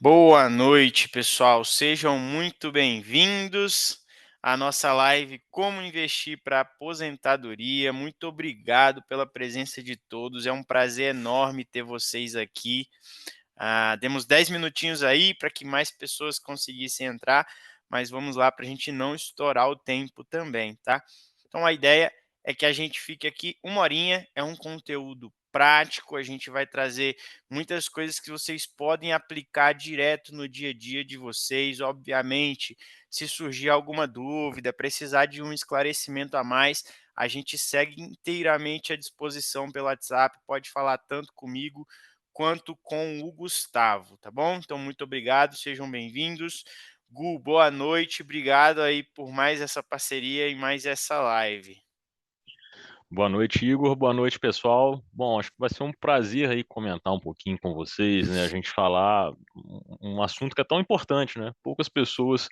Boa noite, pessoal. Sejam muito bem-vindos à nossa live Como Investir para Aposentadoria. Muito obrigado pela presença de todos. É um prazer enorme ter vocês aqui. Temos 10 minutinhos aí para que mais pessoas conseguissem entrar, mas vamos lá para a gente não estourar o tempo também, tá? Então a ideia é que a gente fique aqui uma horinha, é um conteúdo prático, a gente vai trazer muitas coisas que vocês podem aplicar direto no dia a dia de vocês. Obviamente, se surgir alguma dúvida, precisar de um esclarecimento a mais, a gente segue inteiramente à disposição pelo WhatsApp, pode falar tanto comigo quanto com o Gustavo, tá bom? Então, muito obrigado, sejam bem-vindos. Gu, boa noite, obrigado aí por mais essa parceria e mais essa live. Boa noite, Igor. Boa noite, pessoal. Bom, acho que vai ser um prazer aí comentar um pouquinho com vocês, né? A gente falar um assunto que é tão importante, né? Poucas pessoas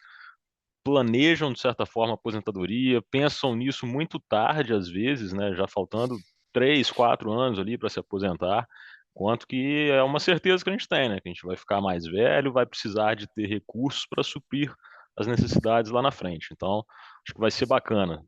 planejam, de certa forma, a aposentadoria, pensam nisso muito tarde, às vezes, né? Já faltando 3, 4 anos ali para se aposentar, quanto que é uma certeza que a gente tem, né? Que a gente vai ficar mais velho, vai precisar de ter recursos para suprir as necessidades lá na frente. Então, acho que vai ser bacana.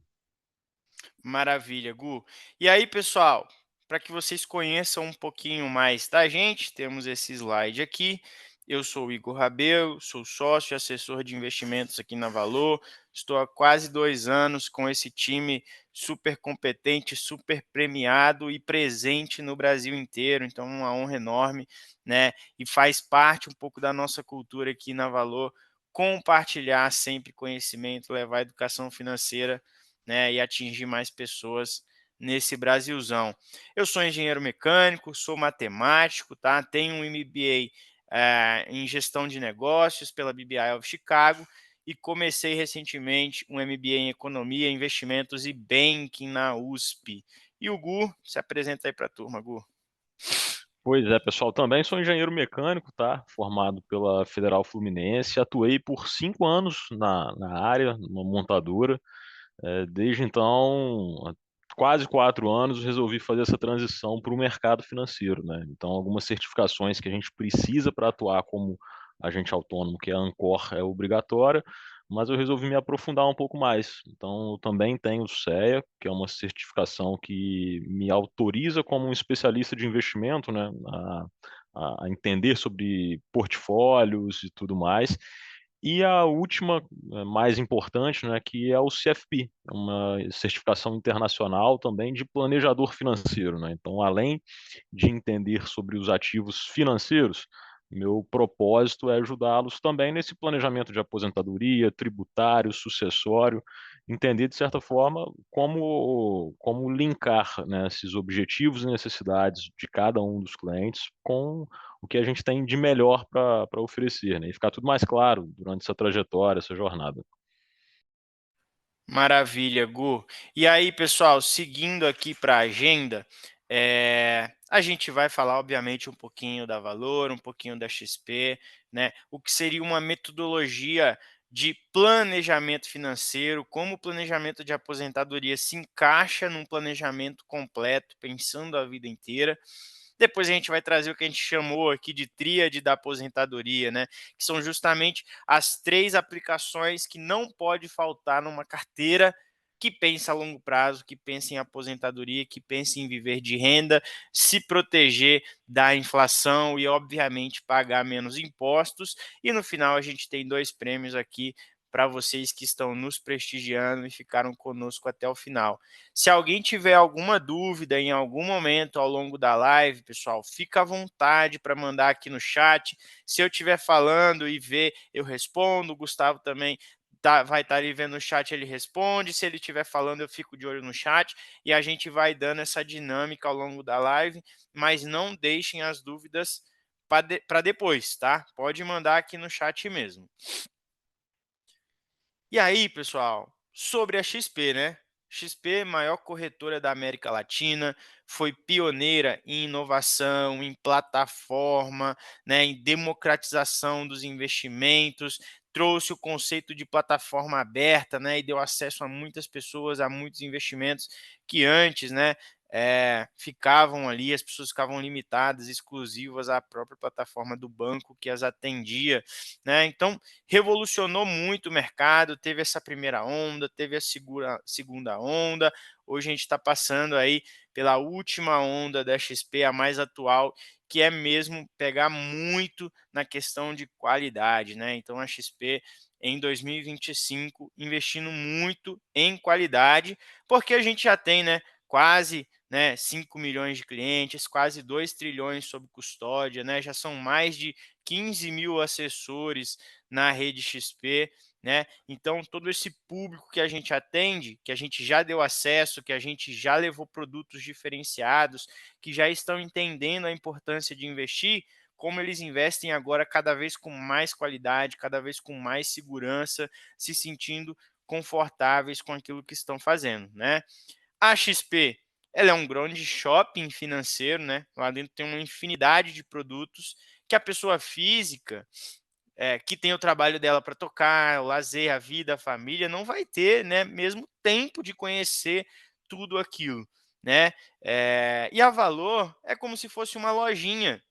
Maravilha, Gu. E aí, pessoal, para que vocês conheçam um pouquinho mais da gente, temos esse slide aqui. Eu sou o Igor Rabelo, sou sócio e assessor de investimentos aqui na Valor. Estou há quase 2 anos com esse time super competente, super premiado e presente no Brasil inteiro. Então, uma honra enorme, né? E faz parte um pouco da nossa cultura aqui na Valor compartilhar sempre conhecimento, levar educação financeira, né, e atingir mais pessoas nesse Brasilzão. Eu sou engenheiro mecânico, sou matemático, tá? Tenho um MBA em gestão de negócios pela BBI of Chicago e comecei recentemente um MBA em economia, investimentos e banking na USP. E o Gu, se apresenta aí para a turma, Gu. Pois é, pessoal, também sou engenheiro mecânico, tá? Formado pela Federal Fluminense, atuei por 5 anos na área, numa montadora. Desde então, há quase 4 anos, resolvi fazer essa transição para o mercado financeiro, né? Então, algumas certificações que a gente precisa para atuar como agente autônomo, que é a Ancor, é obrigatória, mas eu resolvi me aprofundar um pouco mais. Então, eu também tenho o CEA, que é uma certificação que me autoriza como um especialista de investimento, né, a entender sobre portfólios e tudo mais. E a última, mais importante, né, que é o CFP, é uma certificação internacional também de planejador financeiro, né? Então, além de entender sobre os ativos financeiros, meu propósito é ajudá-los também nesse planejamento de aposentadoria, tributário, sucessório, entender de certa forma como linkar, né, esses objetivos e necessidades de cada um dos clientes com o que a gente tem de melhor para oferecer, né? E ficar tudo mais claro durante essa trajetória, essa jornada. Maravilha, Gu. E aí, pessoal, seguindo aqui para a agenda, a gente vai falar, obviamente, um pouquinho da Valor, um pouquinho da XP, né? O que seria uma metodologia de planejamento financeiro, como o planejamento de aposentadoria se encaixa num planejamento completo, pensando a vida inteira. Depois a gente vai trazer o que a gente chamou aqui de tríade da aposentadoria, né? Que são justamente as 3 aplicações que não pode faltar numa carteira que pensa a longo prazo, que pensa em aposentadoria, que pensa em viver de renda, se proteger da inflação e, obviamente, pagar menos impostos. E no final a gente tem 2 prêmios aqui para vocês que estão nos prestigiando e ficaram conosco até o final. Se alguém tiver alguma dúvida em algum momento ao longo da live, pessoal, fica à vontade para mandar aqui no chat. Se eu estiver falando e ver, eu respondo. O Gustavo também vai estar ali vendo o chat, ele responde. Se ele estiver falando, eu fico de olho no chat e a gente vai dando essa dinâmica ao longo da live. Mas não deixem as dúvidas para depois, tá? Pode mandar aqui no chat mesmo. E aí, pessoal, sobre a XP, né? XP, maior corretora da América Latina, foi pioneira em inovação, em plataforma, né, em democratização dos investimentos, trouxe o conceito de plataforma aberta, né, e deu acesso a muitas pessoas, a muitos investimentos que antes, né, ficavam ali, as pessoas ficavam limitadas, exclusivas à própria plataforma do banco que as atendia, né. Então, revolucionou muito o mercado, teve essa primeira onda, teve a segunda onda, hoje a gente está passando aí pela última onda da XP, a mais atual, que é mesmo pegar muito na questão de qualidade, né. Então a XP em 2025 investindo muito em qualidade, porque a gente já tem, né, quase, né, 5 milhões de clientes, quase 2 trilhões sob custódia, né, já são mais de 15 mil assessores na rede XP, né, então todo esse público que a gente atende, que a gente já deu acesso, que a gente já levou produtos diferenciados, que já estão entendendo a importância de investir, como eles investem agora cada vez com mais qualidade, cada vez com mais segurança, se sentindo confortáveis com aquilo que estão fazendo, né. A XP, ela é um grande shopping financeiro, né, lá dentro tem uma infinidade de produtos que a pessoa física, que tem o trabalho dela para tocar, o lazer, a vida, a família, não vai ter, né, mesmo tempo de conhecer tudo aquilo, né. E a Valor é como se fosse uma lojinha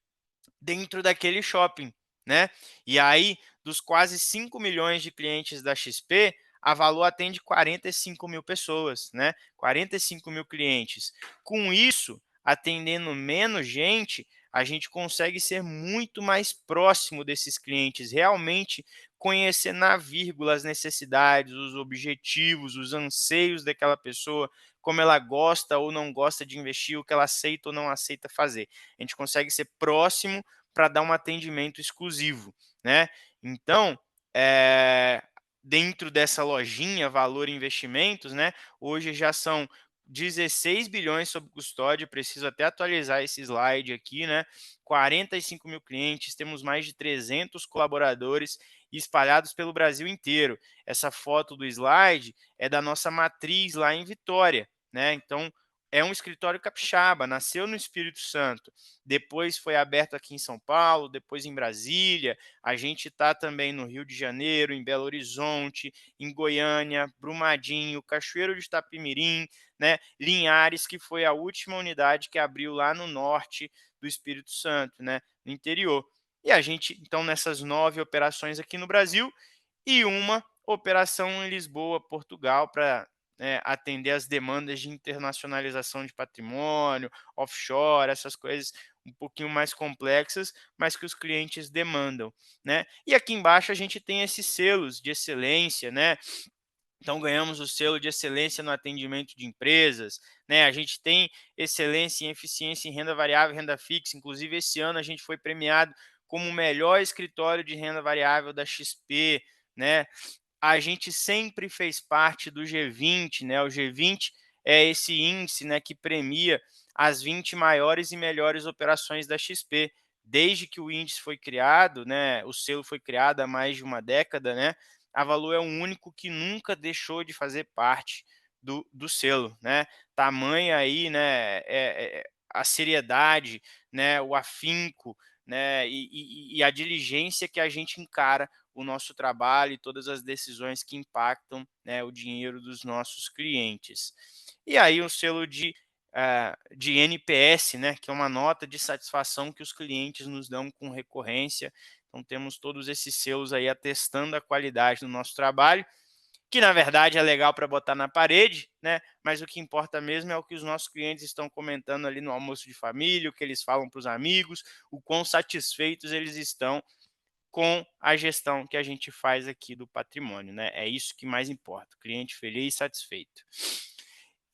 dentro daquele shopping, né. E aí, dos quase 5 milhões de clientes da XP, a Valor atende 45 mil pessoas, né, 45 mil clientes. Com isso, atendendo menos gente, a gente consegue ser muito mais próximo desses clientes, realmente conhecer na vírgula as necessidades, os objetivos, os anseios daquela pessoa, como ela gosta ou não gosta de investir, o que ela aceita ou não aceita fazer. A gente consegue ser próximo para dar um atendimento exclusivo, né. Então, eh, dentro dessa lojinha Valor Investimentos, né, hoje já são 16 bilhões sob custódia, preciso até atualizar esse slide aqui, né, 45 mil clientes, temos mais de 300 colaboradores espalhados pelo Brasil inteiro. Essa foto do slide é da nossa matriz lá em Vitória, né, então é um escritório capixaba, nasceu no Espírito Santo, depois foi aberto aqui em São Paulo, depois em Brasília, a gente está também no Rio de Janeiro, em Belo Horizonte, em Goiânia, Brumadinho, Cachoeiro de Itapemirim, né, Linhares, que foi a última unidade que abriu lá no norte do Espírito Santo, né, no interior. E a gente, então, nessas 9 operações aqui no Brasil e uma operação em Lisboa, Portugal, para atender as demandas de internacionalização de patrimônio, offshore, essas coisas um pouquinho mais complexas, mas que os clientes demandam, né. E aqui embaixo a gente tem esses selos de excelência, né, então ganhamos o selo de excelência no atendimento de empresas, né, a gente tem excelência em eficiência em renda variável e renda fixa, inclusive esse ano a gente foi premiado como o melhor escritório de renda variável da XP, né. A gente sempre fez parte do G20, né, o G20 é esse índice, né, que premia as 20 maiores e melhores operações da XP. Desde que o índice foi criado, né, o selo foi criado há mais de uma década, né, a Valor é o único que nunca deixou de fazer parte do selo, né. Tamanha aí, né, a seriedade, né, o afinco, né, e a diligência que a gente encara o nosso trabalho e todas as decisões que impactam, né, o dinheiro dos nossos clientes. E aí o selo de NPS, né, que é uma nota de satisfação que os clientes nos dão com recorrência. Então temos todos esses selos aí atestando a qualidade do nosso trabalho, que na verdade é legal para botar na parede, né, mas o que importa mesmo é o que os nossos clientes estão comentando ali no almoço de família, o que eles falam para os amigos, o quão satisfeitos eles estão com a gestão que a gente faz aqui do patrimônio, né, é isso que mais importa, cliente feliz e satisfeito.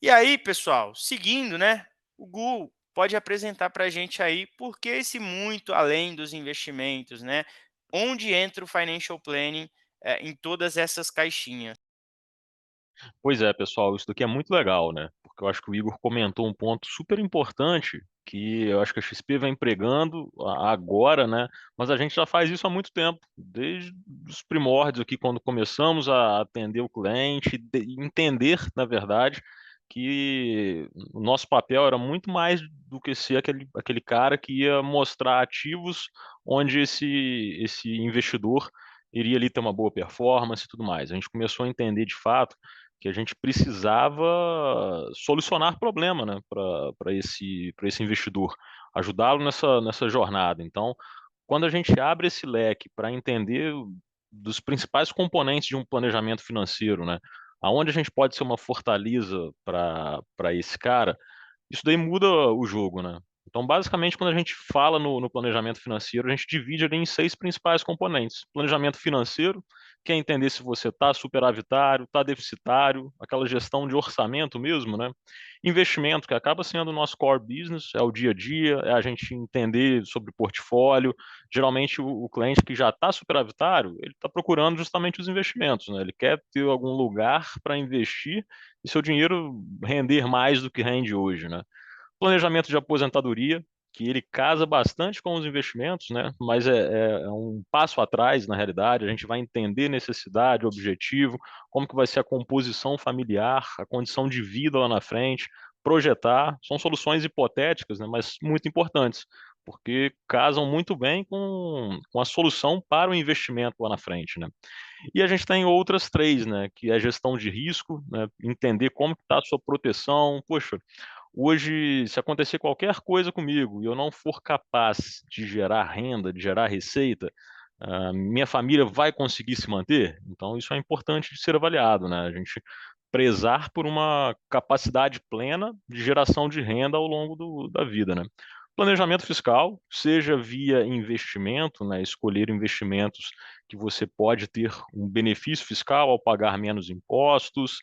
E aí, pessoal, seguindo, né, o Gu pode apresentar para a gente aí por que esse muito além dos investimentos, né, onde entra o financial planning, em todas essas caixinhas. Pois é, pessoal, isso daqui é muito legal, né, porque eu acho que o Igor comentou um ponto super importante, que eu acho que a XP vem pregando agora, né, mas a gente já faz isso há muito tempo, desde os primórdios aqui, quando começamos a atender o cliente, entender, na verdade, que o nosso papel era muito mais do que ser aquele cara que ia mostrar ativos onde esse investidor iria ali ter uma boa performance e tudo mais. A gente começou a entender de fato que a gente precisava solucionar problema, né, para esse investidor, ajudá-lo nessa jornada. Então, quando a gente abre esse leque para entender dos principais componentes de um planejamento financeiro, né, aonde a gente pode ser uma fortaleza para esse cara, isso daí muda o jogo, né. Então, basicamente, quando a gente fala no planejamento financeiro, a gente divide ele em 6 principais componentes. Planejamento financeiro, que é entender se você está superavitário, está deficitário, aquela gestão de orçamento mesmo, né. Investimento, que acaba sendo o nosso core business, é o dia a dia, é a gente entender sobre portfólio. Geralmente o cliente que já está superavitário, ele está procurando justamente os investimentos, né, ele quer ter algum lugar para investir e seu dinheiro render mais do que rende hoje, né. Planejamento de aposentadoria, que ele casa bastante com os investimentos, né, mas é um passo atrás, na realidade, a gente vai entender necessidade, objetivo, como que vai ser a composição familiar, a condição de vida lá na frente, projetar, são soluções hipotéticas, né, mas muito importantes, porque casam muito bem com a solução para o investimento lá na frente, né. E a gente tem outras 3, né, que é a gestão de risco, né, entender como que está a sua proteção. Poxa, hoje, se acontecer qualquer coisa comigo e eu não for capaz de gerar renda, de gerar receita, minha família vai conseguir se manter? Então isso é importante de ser avaliado, né, a gente prezar por uma capacidade plena de geração de renda ao longo da vida, né. Planejamento fiscal, seja via investimento, né, escolher investimentos que você pode ter um benefício fiscal ao pagar menos impostos,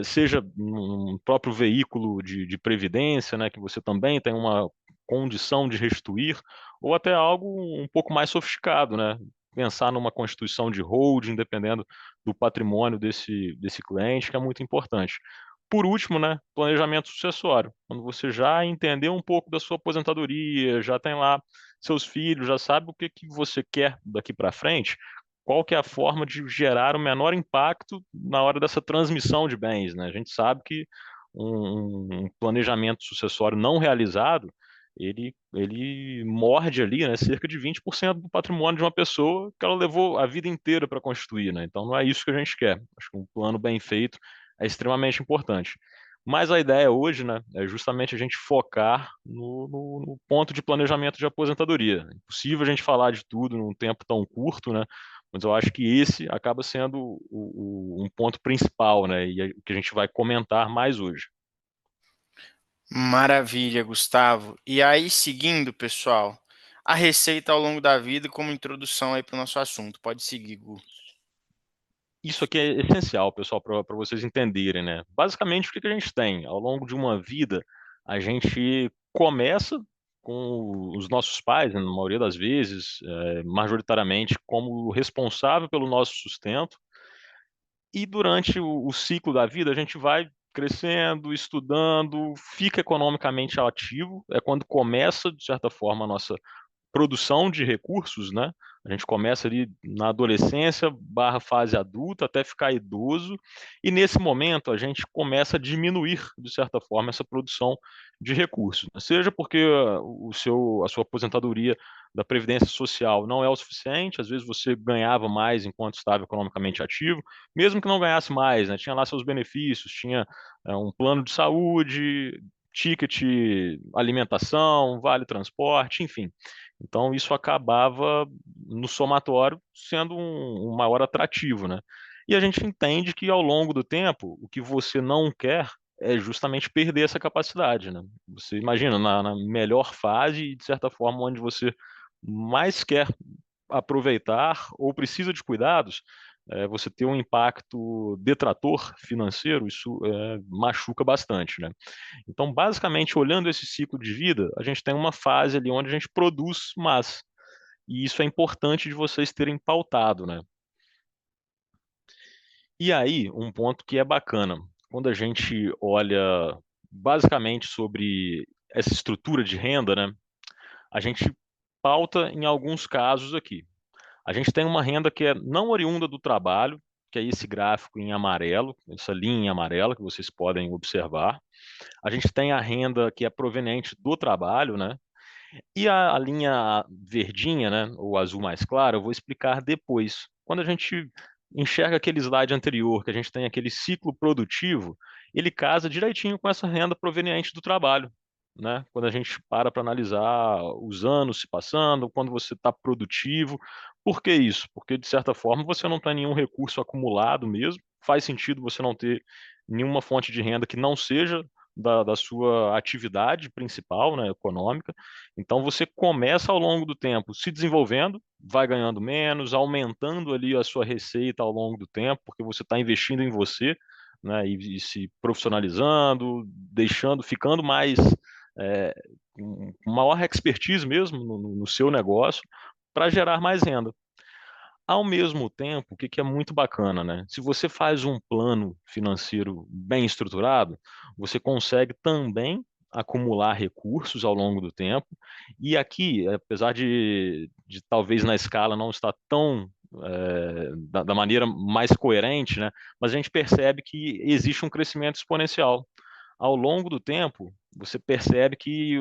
seja num próprio veículo de previdência, né, que você também tem uma condição de restituir, ou até algo um pouco mais sofisticado, né, pensar numa constituição de holding, dependendo do patrimônio desse cliente, que é muito importante. Por último, né, planejamento sucessório, quando você já entendeu um pouco da sua aposentadoria, já tem lá seus filhos, já sabe o que que você quer daqui para frente, qual que é a forma de gerar o menor impacto na hora dessa transmissão de bens, né. A gente sabe que um planejamento sucessório não realizado, ele morde ali, né, cerca de 20% do patrimônio de uma pessoa que ela levou a vida inteira para constituir, né, então não é isso que a gente quer. Acho que um plano bem feito é extremamente importante. Mas a ideia hoje, né, é justamente a gente focar no ponto de planejamento de aposentadoria. É impossível a gente falar de tudo num tempo tão curto, né, mas eu acho que esse acaba sendo um ponto principal, né, e é o que a gente vai comentar mais hoje. Maravilha, Gustavo. E aí, seguindo, pessoal, a receita ao longo da vida como introdução aí para o nosso assunto. Pode seguir, Gu. Isso aqui é essencial, pessoal, para vocês entenderem, né. Basicamente, o que que a gente tem? Ao longo de uma vida, a gente começa com os nossos pais, né, na maioria das vezes, majoritariamente como responsável pelo nosso sustento, e durante o ciclo da vida, a gente vai crescendo, estudando, fica economicamente ativo, é quando começa, de certa forma, a nossa produção de recursos, né, a gente começa ali na adolescência barra fase adulta até ficar idoso, e nesse momento a gente começa a diminuir, de certa forma, essa produção de recursos, né. Seja porque a sua aposentadoria da previdência social não é o suficiente, às vezes você ganhava mais enquanto estava economicamente ativo, mesmo que não ganhasse mais, né, tinha lá seus benefícios, tinha, um plano de saúde, ticket alimentação, vale transporte, enfim. Então isso acabava, no somatório, sendo um maior atrativo, né. E a gente entende que ao longo do tempo, o que você não quer é justamente perder essa capacidade, né. Você imagina, na melhor fase e de certa forma onde você mais quer aproveitar ou precisa de cuidados, você ter um impacto detrator financeiro, isso, machuca bastante, né. Então, basicamente, olhando esse ciclo de vida, a gente tem uma fase ali onde a gente produz mais, e isso é importante de vocês terem pautado, né. E aí, um ponto que é bacana, quando a gente olha basicamente sobre essa estrutura de renda, né, a gente pauta em alguns casos aqui. A gente tem uma renda que é não oriunda do trabalho, que é esse gráfico em amarelo, essa linha em amarela que vocês podem observar. A gente tem a renda que é proveniente do trabalho, né, e a linha verdinha, né, ou azul mais claro, eu vou explicar depois. Quando a gente enxerga aquele slide anterior, que a gente tem aquele ciclo produtivo, ele casa direitinho com essa renda proveniente do trabalho, né. Quando a gente para analisar os anos se passando, quando você está produtivo. Por que isso? Porque de certa forma você não tem nenhum recurso acumulado mesmo, faz sentido você não ter nenhuma fonte de renda que não seja da sua atividade principal, né, econômica. Então você começa ao longo do tempo se desenvolvendo, vai ganhando menos, aumentando ali a sua receita ao longo do tempo, porque você está investindo em você, né, e se profissionalizando, deixando ficando mais, eh, com maior expertise mesmo no seu negócio, para gerar mais renda. Ao mesmo tempo, o que que é muito bacana, né, se você faz um plano financeiro bem estruturado, você consegue também acumular recursos ao longo do tempo, e aqui, apesar de talvez na escala não estar tão, da maneira mais coerente, né, mas a gente percebe que existe um crescimento exponencial. Ao longo do tempo, você percebe que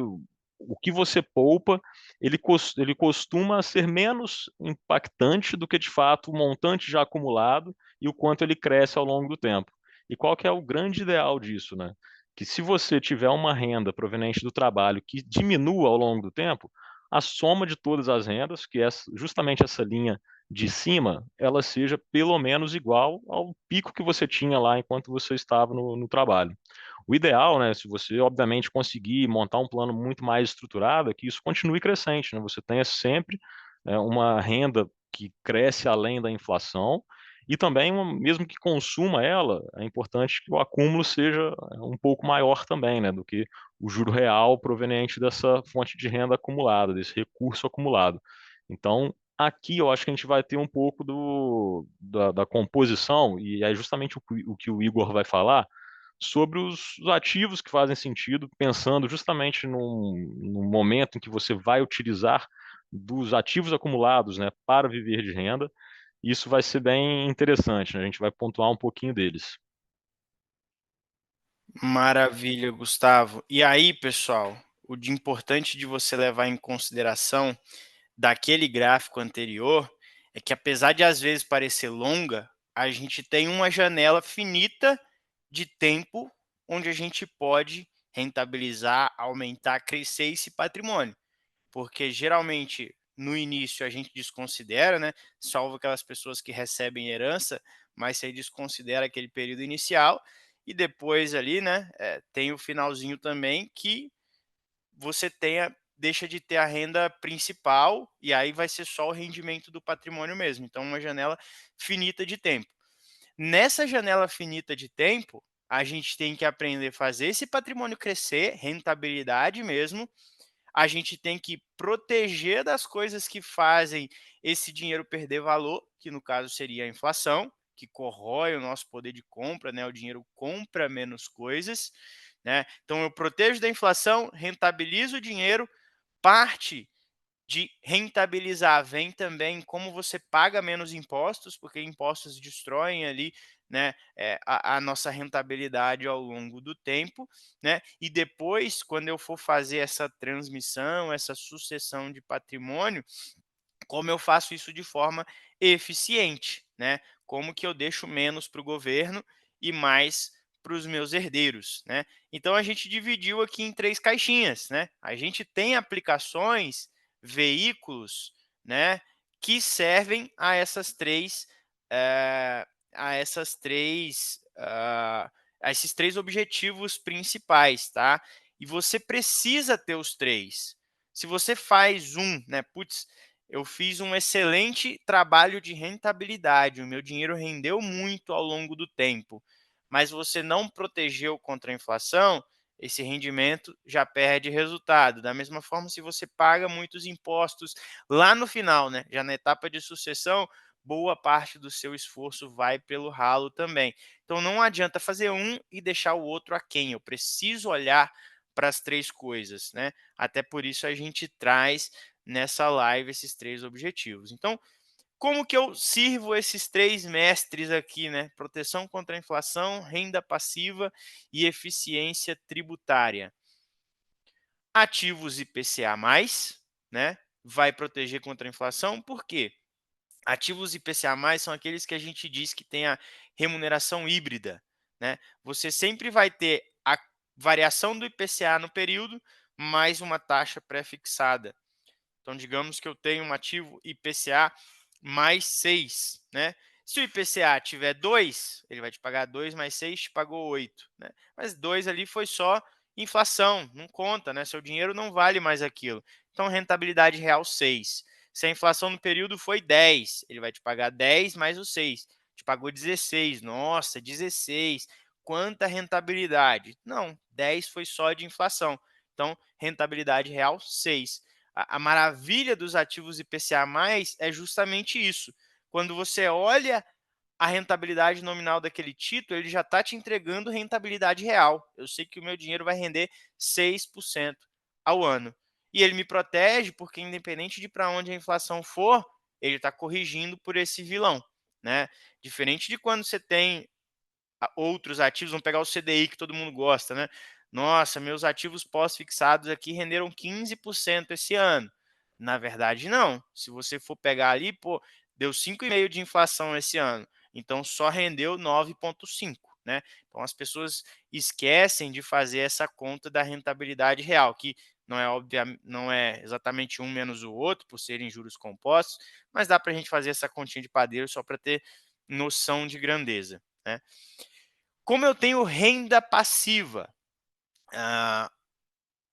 o que você poupa ele costuma ser menos impactante do que, de fato, o montante já acumulado e o quanto ele cresce ao longo do tempo. E qual que é o grande ideal disso, né? Que se você tiver uma renda proveniente do trabalho que diminua ao longo do tempo, a soma de todas as rendas, que é justamente essa linha de cima, ela seja pelo menos igual ao pico que você tinha lá enquanto você estava no trabalho. O ideal, né, se você obviamente conseguir montar um plano muito mais estruturado, é que isso continue crescente, né, você tenha sempre, uma renda que cresce além da inflação e também mesmo que consuma ela, é importante que o acúmulo seja um pouco maior também, né, do que o juro real proveniente dessa fonte de renda acumulada, desse recurso acumulado. Então, aqui eu acho que a gente vai ter um pouco da composição, e é justamente o que o Igor vai falar, sobre os ativos que fazem sentido, pensando justamente num momento em que você vai utilizar dos ativos acumulados, né, para viver de renda. Isso vai ser bem interessante, né, a gente vai pontuar um pouquinho deles. Maravilha, Gustavo. E aí, pessoal, o de importante de você levar em consideração daquele gráfico anterior é que, apesar de às vezes parecer longa, a gente tem uma janela finita de tempo onde a gente pode rentabilizar, aumentar, crescer esse patrimônio. Porque geralmente no início a gente desconsidera, né? Salvo aquelas pessoas que recebem herança, mas você desconsidera aquele período inicial e depois ali, né? Tem o finalzinho também que você deixa de ter a renda principal e aí vai ser só o rendimento do patrimônio mesmo. Então, uma janela finita de tempo. Nessa janela finita de tempo, a gente tem que aprender a fazer esse patrimônio crescer, rentabilidade mesmo. A gente tem que proteger das coisas que fazem esse dinheiro perder valor, que no caso seria a inflação, que corrói o nosso poder de compra, né? O dinheiro compra menos coisas, né? Então eu protejo da inflação, rentabilizo o dinheiro, parte de rentabilizar vem também como você paga menos impostos, porque impostos destroem ali, né, a nossa rentabilidade ao longo do tempo, né? E depois, quando eu for fazer essa transmissão, essa sucessão de patrimônio, como eu faço isso de forma eficiente, né? Como que eu deixo menos para o governo e mais para os meus herdeiros, né? Então a gente dividiu aqui em três caixinhas, né? A gente tem aplicações, veículos, né, que servem a essas três, a esses três objetivos principais, tá? E você precisa ter os três. Se você faz um, né, putz, eu fiz um excelente trabalho de rentabilidade, o meu dinheiro rendeu muito ao longo do tempo, mas você não protegeu contra a inflação, esse rendimento já perde resultado. Da mesma forma, se você paga muitos impostos lá no final, né, já na etapa de sucessão, boa parte do seu esforço vai pelo ralo também. Então não adianta fazer um e deixar o outro aquém. Eu preciso olhar para as três coisas, né? Até por isso a gente traz nessa live esses três objetivos. Então, como que eu sirvo esses três mestres aqui, né? Proteção contra a inflação, renda passiva e eficiência tributária. Ativos IPCA+, né? Vai proteger contra a inflação, por quê? Ativos IPCA+, são aqueles que a gente diz que tem a remuneração híbrida, né. Você sempre vai ter a variação do IPCA no período, mais uma taxa pré-fixada. Então, digamos que eu tenho um ativo IPCA mais 6, né? Se o IPCA tiver 2, ele vai te pagar 2 mais 6, te pagou 8, né? Mas 2 ali foi só inflação, não conta, né? Seu dinheiro não vale mais aquilo. Então, rentabilidade real 6. Se a inflação no período foi 10, ele vai te pagar 10 mais o 6. Te pagou 16. Nossa, 16. Quanta rentabilidade? Não, 10 foi só de inflação. Então, rentabilidade real 6. A maravilha dos ativos IPCA+, é justamente isso. Quando você olha a rentabilidade nominal daquele título, ele já está te entregando rentabilidade real. Eu sei que o meu dinheiro vai render 6% ao ano. E ele me protege porque, independente de para onde a inflação for, ele está corrigindo por esse vilão, né? Diferente de quando você tem outros ativos, vamos pegar o CDI que todo mundo gosta, né? Nossa, meus ativos pós-fixados aqui renderam 15% esse ano. Na verdade, não. Se você for pegar ali, pô, deu 5,5% de inflação esse ano. Então só rendeu 9,5%, né? Então as pessoas esquecem de fazer essa conta da rentabilidade real, que não é óbvio, não é exatamente um menos o outro, por serem juros compostos, mas dá para a gente fazer essa continha de padeiro só para ter noção de grandeza, né? Como eu tenho renda passiva, ah,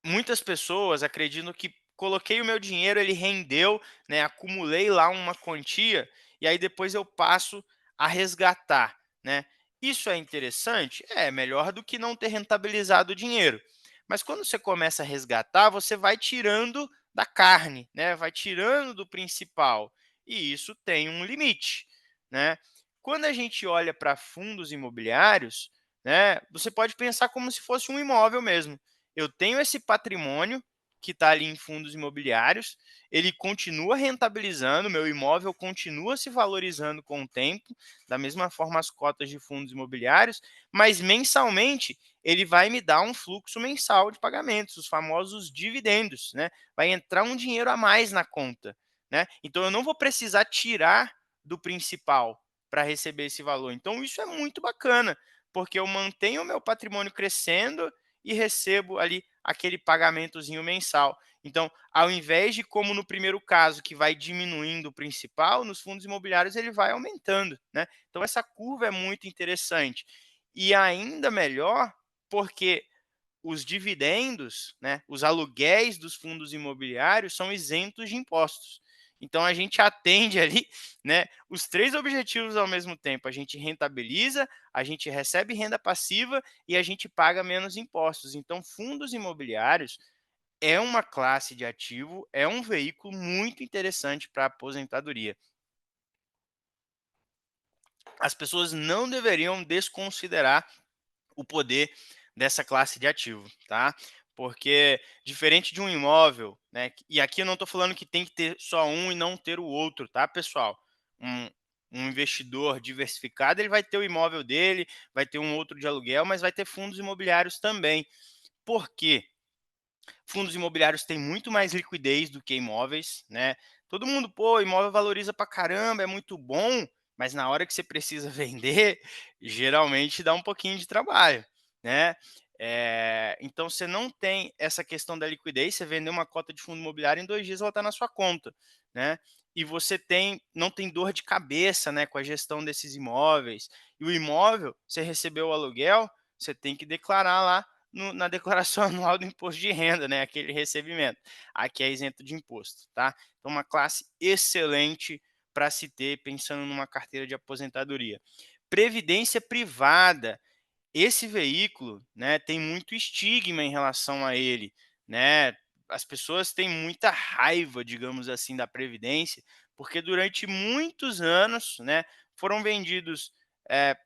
muitas pessoas acreditam que coloquei o meu dinheiro, ele rendeu, né, acumulei lá uma quantia e aí depois eu passo a resgatar, né? Isso é interessante? É melhor do que não ter rentabilizado o dinheiro. Mas quando você começa a resgatar, você vai tirando da carne, né? Vai tirando do principal. E isso tem um limite, né? Quando a gente olha para fundos imobiliários, né, você pode pensar como se fosse um imóvel mesmo. Eu tenho esse patrimônio que está ali em fundos imobiliários, ele continua rentabilizando, meu imóvel continua se valorizando com o tempo, da mesma forma as cotas de fundos imobiliários, mas mensalmente ele vai me dar um fluxo mensal de pagamentos, os famosos dividendos, né? Vai entrar um dinheiro a mais na conta, né? Então eu não vou precisar tirar do principal para receber esse valor. Então isso é muito bacana, porque eu mantenho o meu patrimônio crescendo e recebo ali aquele pagamentozinho mensal. Então, ao invés de como no primeiro caso, que vai diminuindo o principal, nos fundos imobiliários ele vai aumentando, né? Então essa curva é muito interessante. E ainda melhor, porque os dividendos, né, os aluguéis dos fundos imobiliários são isentos de impostos. Então a gente atende ali, né, os três objetivos ao mesmo tempo. A gente rentabiliza, a gente recebe renda passiva e a gente paga menos impostos. Então, fundos imobiliários é uma classe de ativo, é um veículo muito interessante para a aposentadoria. As pessoas não deveriam desconsiderar o poder dessa classe de ativo, tá? Porque diferente de um imóvel, né? E aqui eu não estou falando que tem que ter só um e não ter o outro, tá, pessoal? Um, um investidor diversificado, ele vai ter o imóvel dele, vai ter um outro de aluguel, mas vai ter fundos imobiliários também. Por quê? Fundos imobiliários têm muito mais liquidez do que imóveis, né? Todo mundo, pô, imóvel valoriza pra caramba, é muito bom, mas na hora que você precisa vender, geralmente dá um pouquinho de trabalho, né? Então você não tem essa questão da liquidez, você vender uma cota de fundo imobiliário em 2 dias ela está na sua conta, né? E você não tem dor de cabeça, né, com a gestão desses imóveis. E o imóvel, você recebeu o aluguel, você tem que declarar lá na declaração anual do imposto de renda, né, aquele recebimento. Aqui é isento de imposto, tá? Então, uma classe excelente para se ter pensando numa carteira de aposentadoria. Previdência privada. Esse veículo, né, tem muito estigma em relação a ele, né? As pessoas têm muita raiva, digamos assim, da previdência, porque durante muitos anos, né, foram vendidos eh,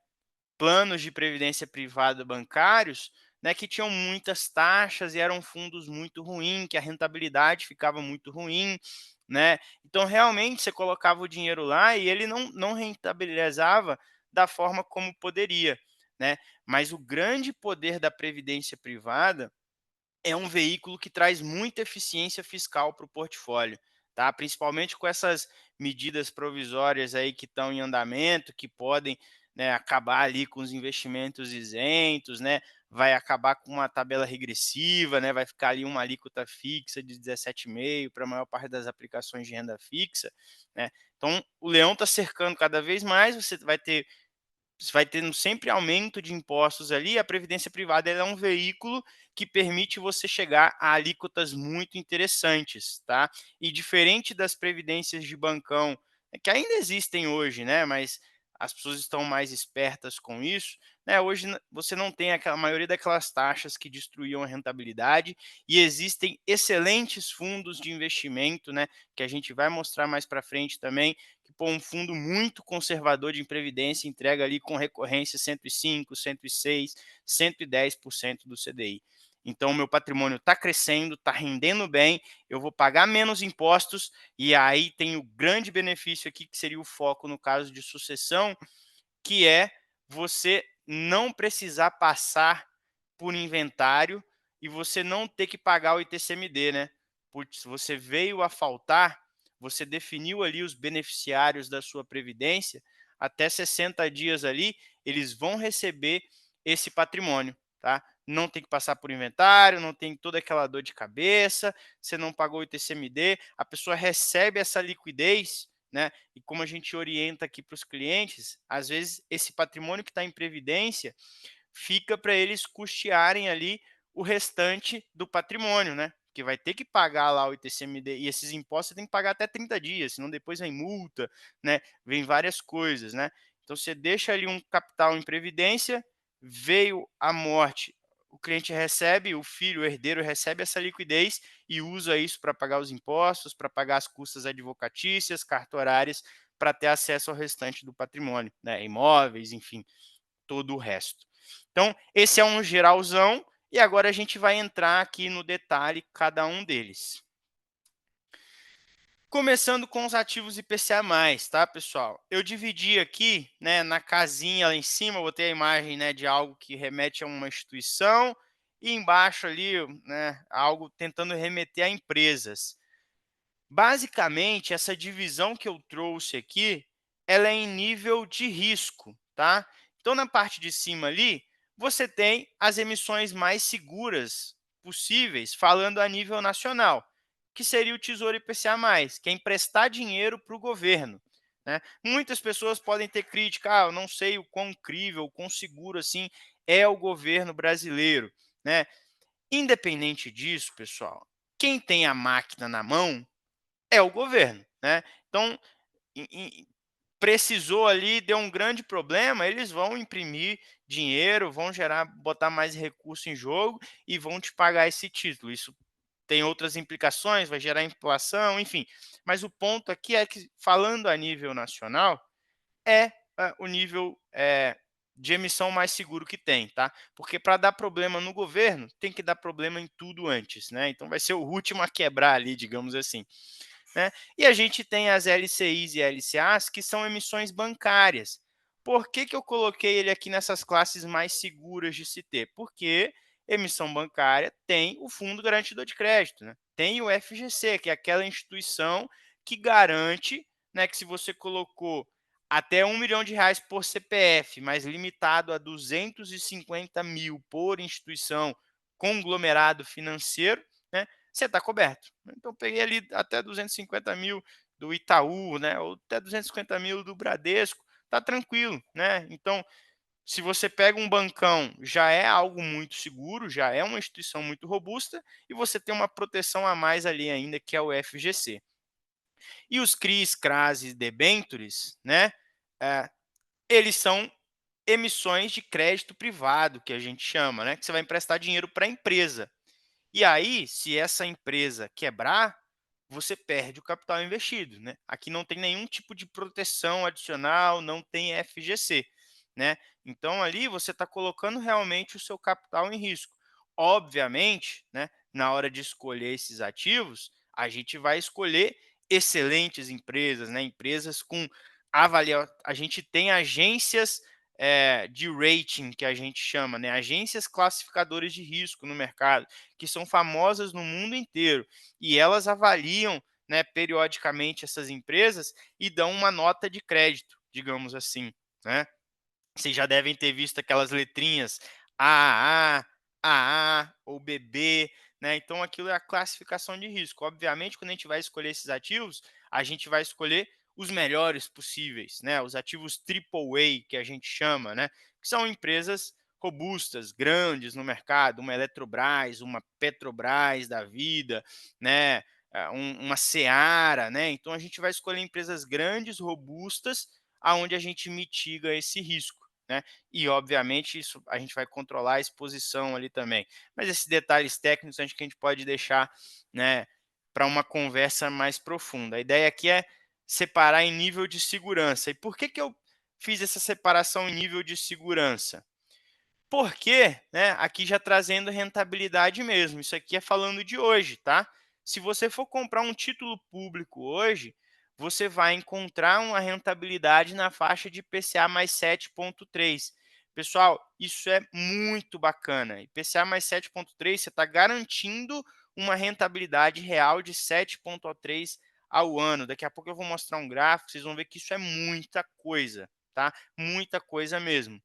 planos de previdência privada bancários, né, que tinham muitas taxas e eram fundos muito ruins, que a rentabilidade ficava muito ruim, né? Então, realmente, você colocava o dinheiro lá e ele não rentabilizava da forma como poderia, né? Mas o grande poder da previdência privada é um veículo que traz muita eficiência fiscal para o portfólio, tá? Principalmente com essas medidas provisórias aí que estão em andamento, que podem, né, acabar ali com os investimentos isentos, né, vai acabar com uma tabela regressiva, né, vai ficar ali uma alíquota fixa de 17,5 para a maior parte das aplicações de renda fixa, né. Então o leão está cercando cada vez mais, você vai tendo sempre aumento de impostos ali, a previdência privada ela é um veículo que permite você chegar a alíquotas muito interessantes, tá? E diferente das previdências de bancão, que ainda existem hoje, né? Mas as pessoas estão mais espertas com isso, né? Hoje você não tem aquela maioria daquelas taxas que destruíam a rentabilidade e existem excelentes fundos de investimento, né? Que a gente vai mostrar mais para frente também, que pô, um fundo muito conservador de previdência entrega ali com recorrência 105, 106, 110% do CDI. Então, o meu patrimônio está crescendo, está rendendo bem, eu vou pagar menos impostos, e aí tem o grande benefício aqui, que seria o foco no caso de sucessão, que é você não precisar passar por inventário e você não ter que pagar o ITCMD, né? Porque se você veio a faltar, você definiu ali os beneficiários da sua previdência, até 60 dias ali, eles vão receber esse patrimônio, tá? Não tem que passar por inventário, não tem toda aquela dor de cabeça, você não pagou o ITCMD, a pessoa recebe essa liquidez, né? E como a gente orienta aqui para os clientes, às vezes esse patrimônio que está em previdência fica para eles custearem ali o restante do patrimônio, né? Que vai ter que pagar lá o ITCMD e esses impostos você tem que pagar até 30 dias, senão depois vem multa, né? Vem várias coisas, né? Então você deixa ali um capital em previdência, veio a morte, o cliente recebe, o filho, o herdeiro recebe essa liquidez e usa isso para pagar os impostos, para pagar as custas advocatícias, cartorárias, para ter acesso ao restante do patrimônio, né? Imóveis, enfim, todo o resto. Então, esse é um geralzão, e agora a gente vai entrar aqui no detalhe cada um deles. Começando com os ativos IPCA+, tá, pessoal? Eu dividi aqui, né, na casinha lá em cima, eu botei a imagem, né, de algo que remete a uma instituição, e embaixo ali, né, algo tentando remeter a empresas. Basicamente, essa divisão que eu trouxe aqui, ela é em nível de risco, tá? Então, na parte de cima ali, você tem as emissões mais seguras possíveis, falando a nível nacional, que seria o Tesouro IPCA+, que é emprestar dinheiro para o governo, né? Muitas pessoas podem ter crítica, eu não sei o quão crível, o quão seguro assim é o governo brasileiro, né? Independente disso, pessoal, quem tem a máquina na mão é o governo, né? Então, precisou ali, deu um grande problema, eles vão imprimir dinheiro, vão botar mais recurso em jogo e vão te pagar esse título. Isso tem outras implicações, vai gerar inflação, enfim. Mas o ponto aqui é que, falando a nível nacional, é o nível de emissão mais seguro que tem, tá? Porque para dar problema no governo, tem que dar problema em tudo antes, né? Então vai ser o último a quebrar ali, digamos assim, né? E a gente tem as LCIs e LCAs, que são emissões bancárias. Por que eu coloquei ele aqui nessas classes mais seguras de se ter? Porque emissão bancária tem o Fundo Garantidor de Crédito, né? Tem o FGC, que é aquela instituição que garante, né, que se você colocou até R$ 1 milhão por CPF, mas limitado a 250 mil por instituição, conglomerado financeiro, né, você está coberto. Então, peguei ali até 250 mil do Itaú, né, ou até 250 mil do Bradesco, tá tranquilo, né? Então, se você pega um bancão, já é algo muito seguro, já é uma instituição muito robusta, e você tem uma proteção a mais ali ainda, que é o FGC. E os CRIs, CRAs e debentures, né, eh, eles são emissões de crédito privado, que a gente chama, né, que você vai emprestar dinheiro para a empresa. E aí, se essa empresa quebrar, você perde o capital investido, né? Aqui não tem nenhum tipo de proteção adicional, não tem FGC, né? Então ali você está colocando realmente o seu capital em risco. Obviamente, né, na hora de escolher esses ativos, a gente vai escolher excelentes empresas, né? Empresas com a gente tem agências de rating que a gente chama, né? Agências classificadoras de risco no mercado, que são famosas no mundo inteiro, e elas avaliam, né, periodicamente essas empresas e dão uma nota de crédito, digamos assim, né? Vocês já devem ter visto aquelas letrinhas AAA, AA ou BB, né? Então aquilo é a classificação de risco. Obviamente, quando a gente vai escolher esses ativos, a gente vai escolher os melhores possíveis, né? Os ativos AAA que a gente chama, né? Que são empresas robustas, grandes no mercado, uma Eletrobras, uma Petrobras da vida, né? Uma Seara, né? Então a gente vai escolher empresas grandes, robustas, aonde a gente mitiga esse risco, né? E obviamente isso a gente vai controlar a exposição ali também. Mas esses detalhes técnicos acho que a gente pode deixar, né, para uma conversa mais profunda. A ideia aqui é separar em nível de segurança. E por que eu fiz essa separação em nível de segurança? Porque, né, aqui já trazendo rentabilidade mesmo, isso aqui é falando de hoje, tá? Se você for comprar um título público hoje, você vai encontrar uma rentabilidade na faixa de IPCA mais 7,3. Pessoal, isso é muito bacana. IPCA mais 7,3, você está garantindo uma rentabilidade real de 7,3 ao ano. Daqui a pouco eu vou mostrar um gráfico, vocês vão ver que isso é muita coisa, tá? Muita coisa mesmo.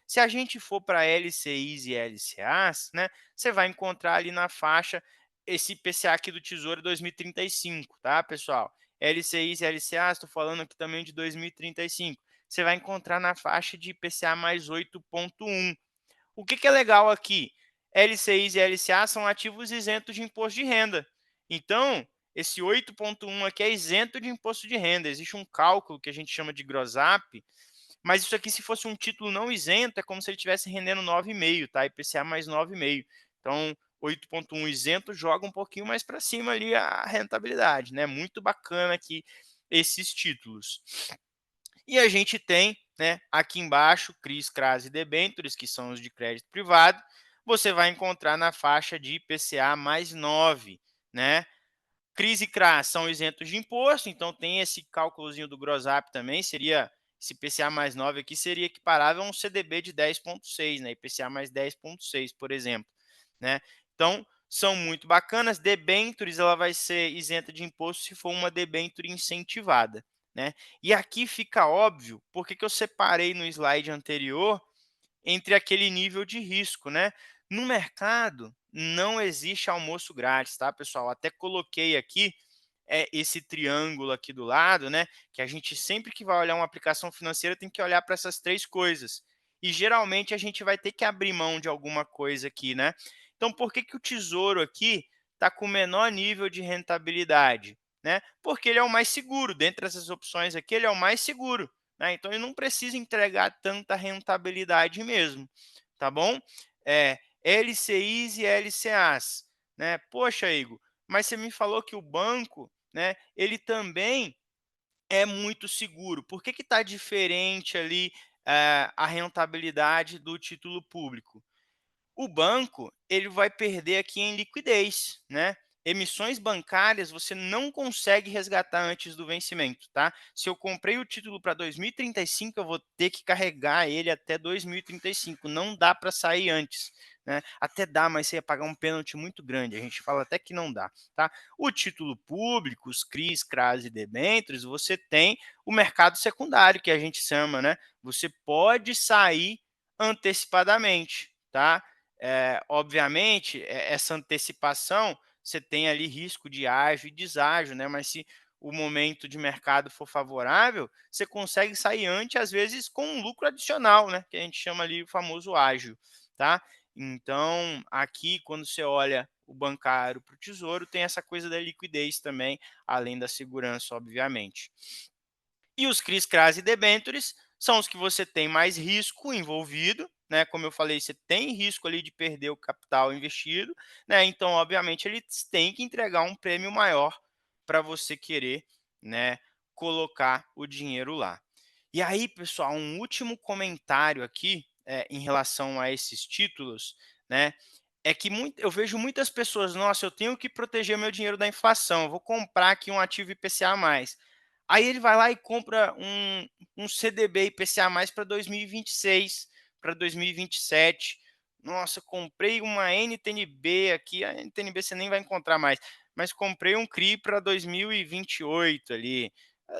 Se a gente for para LCIs e LCAs, né, você vai encontrar ali na faixa esse IPCA aqui do Tesouro 2035, tá, pessoal? LCIs e LCAs, estou falando aqui também de 2035. Você vai encontrar na faixa de IPCA mais 8,1. O que é legal aqui? LCIs e LCA são ativos isentos de imposto de renda. Então, esse 8,1 aqui é isento de imposto de renda. Existe um cálculo que a gente chama de gross up, mas isso aqui, se fosse um título não isento, é como se ele estivesse rendendo 9,5, tá? IPCA mais 9,5. Então, 8,1 isento joga um pouquinho mais para cima ali a rentabilidade, né? Muito bacana aqui esses títulos. E a gente tem, né, aqui embaixo, CRIs, CRAs e debêntures, que são os de crédito privado. Você vai encontrar na faixa de IPCA mais 9, né? CRIs e CRAs são isentos de imposto, então tem esse cálculozinho do gross up também, seria esse IPCA mais 9 aqui seria equiparável a um CDB de 10,6, né? IPCA mais 10,6, por exemplo, né? Então, são muito bacanas. Debentures, ela vai ser isenta de imposto se for uma debenture incentivada, né? E aqui fica óbvio, porque que eu separei no slide anterior entre aquele nível de risco, né? No mercado, não existe almoço grátis, tá, pessoal? Até coloquei aqui esse triângulo aqui do lado, né? Que a gente sempre que vai olhar uma aplicação financeira tem que olhar para essas três coisas. E geralmente a gente vai ter que abrir mão de alguma coisa aqui, né? Então, por que o tesouro aqui está com o menor nível de rentabilidade? Né? Porque ele é o mais seguro. Dentre essas opções aqui, ele é o mais seguro. Né? Então, ele não precisa entregar tanta rentabilidade mesmo. Tá bom? LCIs e LCAs. Né? Poxa, Igor, mas você me falou que o banco, né, ele também é muito seguro. Por que está diferente ali a rentabilidade do título público? O banco, ele vai perder aqui em liquidez, né? Emissões bancárias você não consegue resgatar antes do vencimento, tá? Se eu comprei o título para 2035, eu vou ter que carregar ele até 2035. Não dá para sair antes, né? Até dá, mas você ia pagar um pênalti muito grande. A gente fala até que não dá, tá? O título público, os CRIs, CRAs e debêntures, você tem o mercado secundário, que a gente chama, né? Você pode sair antecipadamente, tá? Obviamente, essa antecipação, você tem ali risco de ágio e deságio, né? Mas se o momento de mercado for favorável, você consegue sair antes, às vezes, com um lucro adicional, né? Que a gente chama ali o famoso ágio, tá? Então, aqui, quando você olha o bancário para o tesouro, tem essa coisa da liquidez também, além da segurança, obviamente. E os CRIs, CRAs e debêntures são os que você tem mais risco envolvido, né? Como eu falei, você tem risco ali de perder o capital investido, né? Então, obviamente, eles têm que entregar um prêmio maior para você querer, né, colocar o dinheiro lá. E aí, pessoal, um último comentário aqui em relação a esses títulos, né? É que eu vejo muitas pessoas, nossa, eu tenho que proteger meu dinheiro da inflação, eu vou comprar aqui um ativo IPCA+. Aí ele vai lá e compra um CDB IPCA+, para 2026, para 2027. Nossa, comprei uma NTNB aqui, a NTNB você nem vai encontrar mais. mas comprei um CRI para 2028 ali.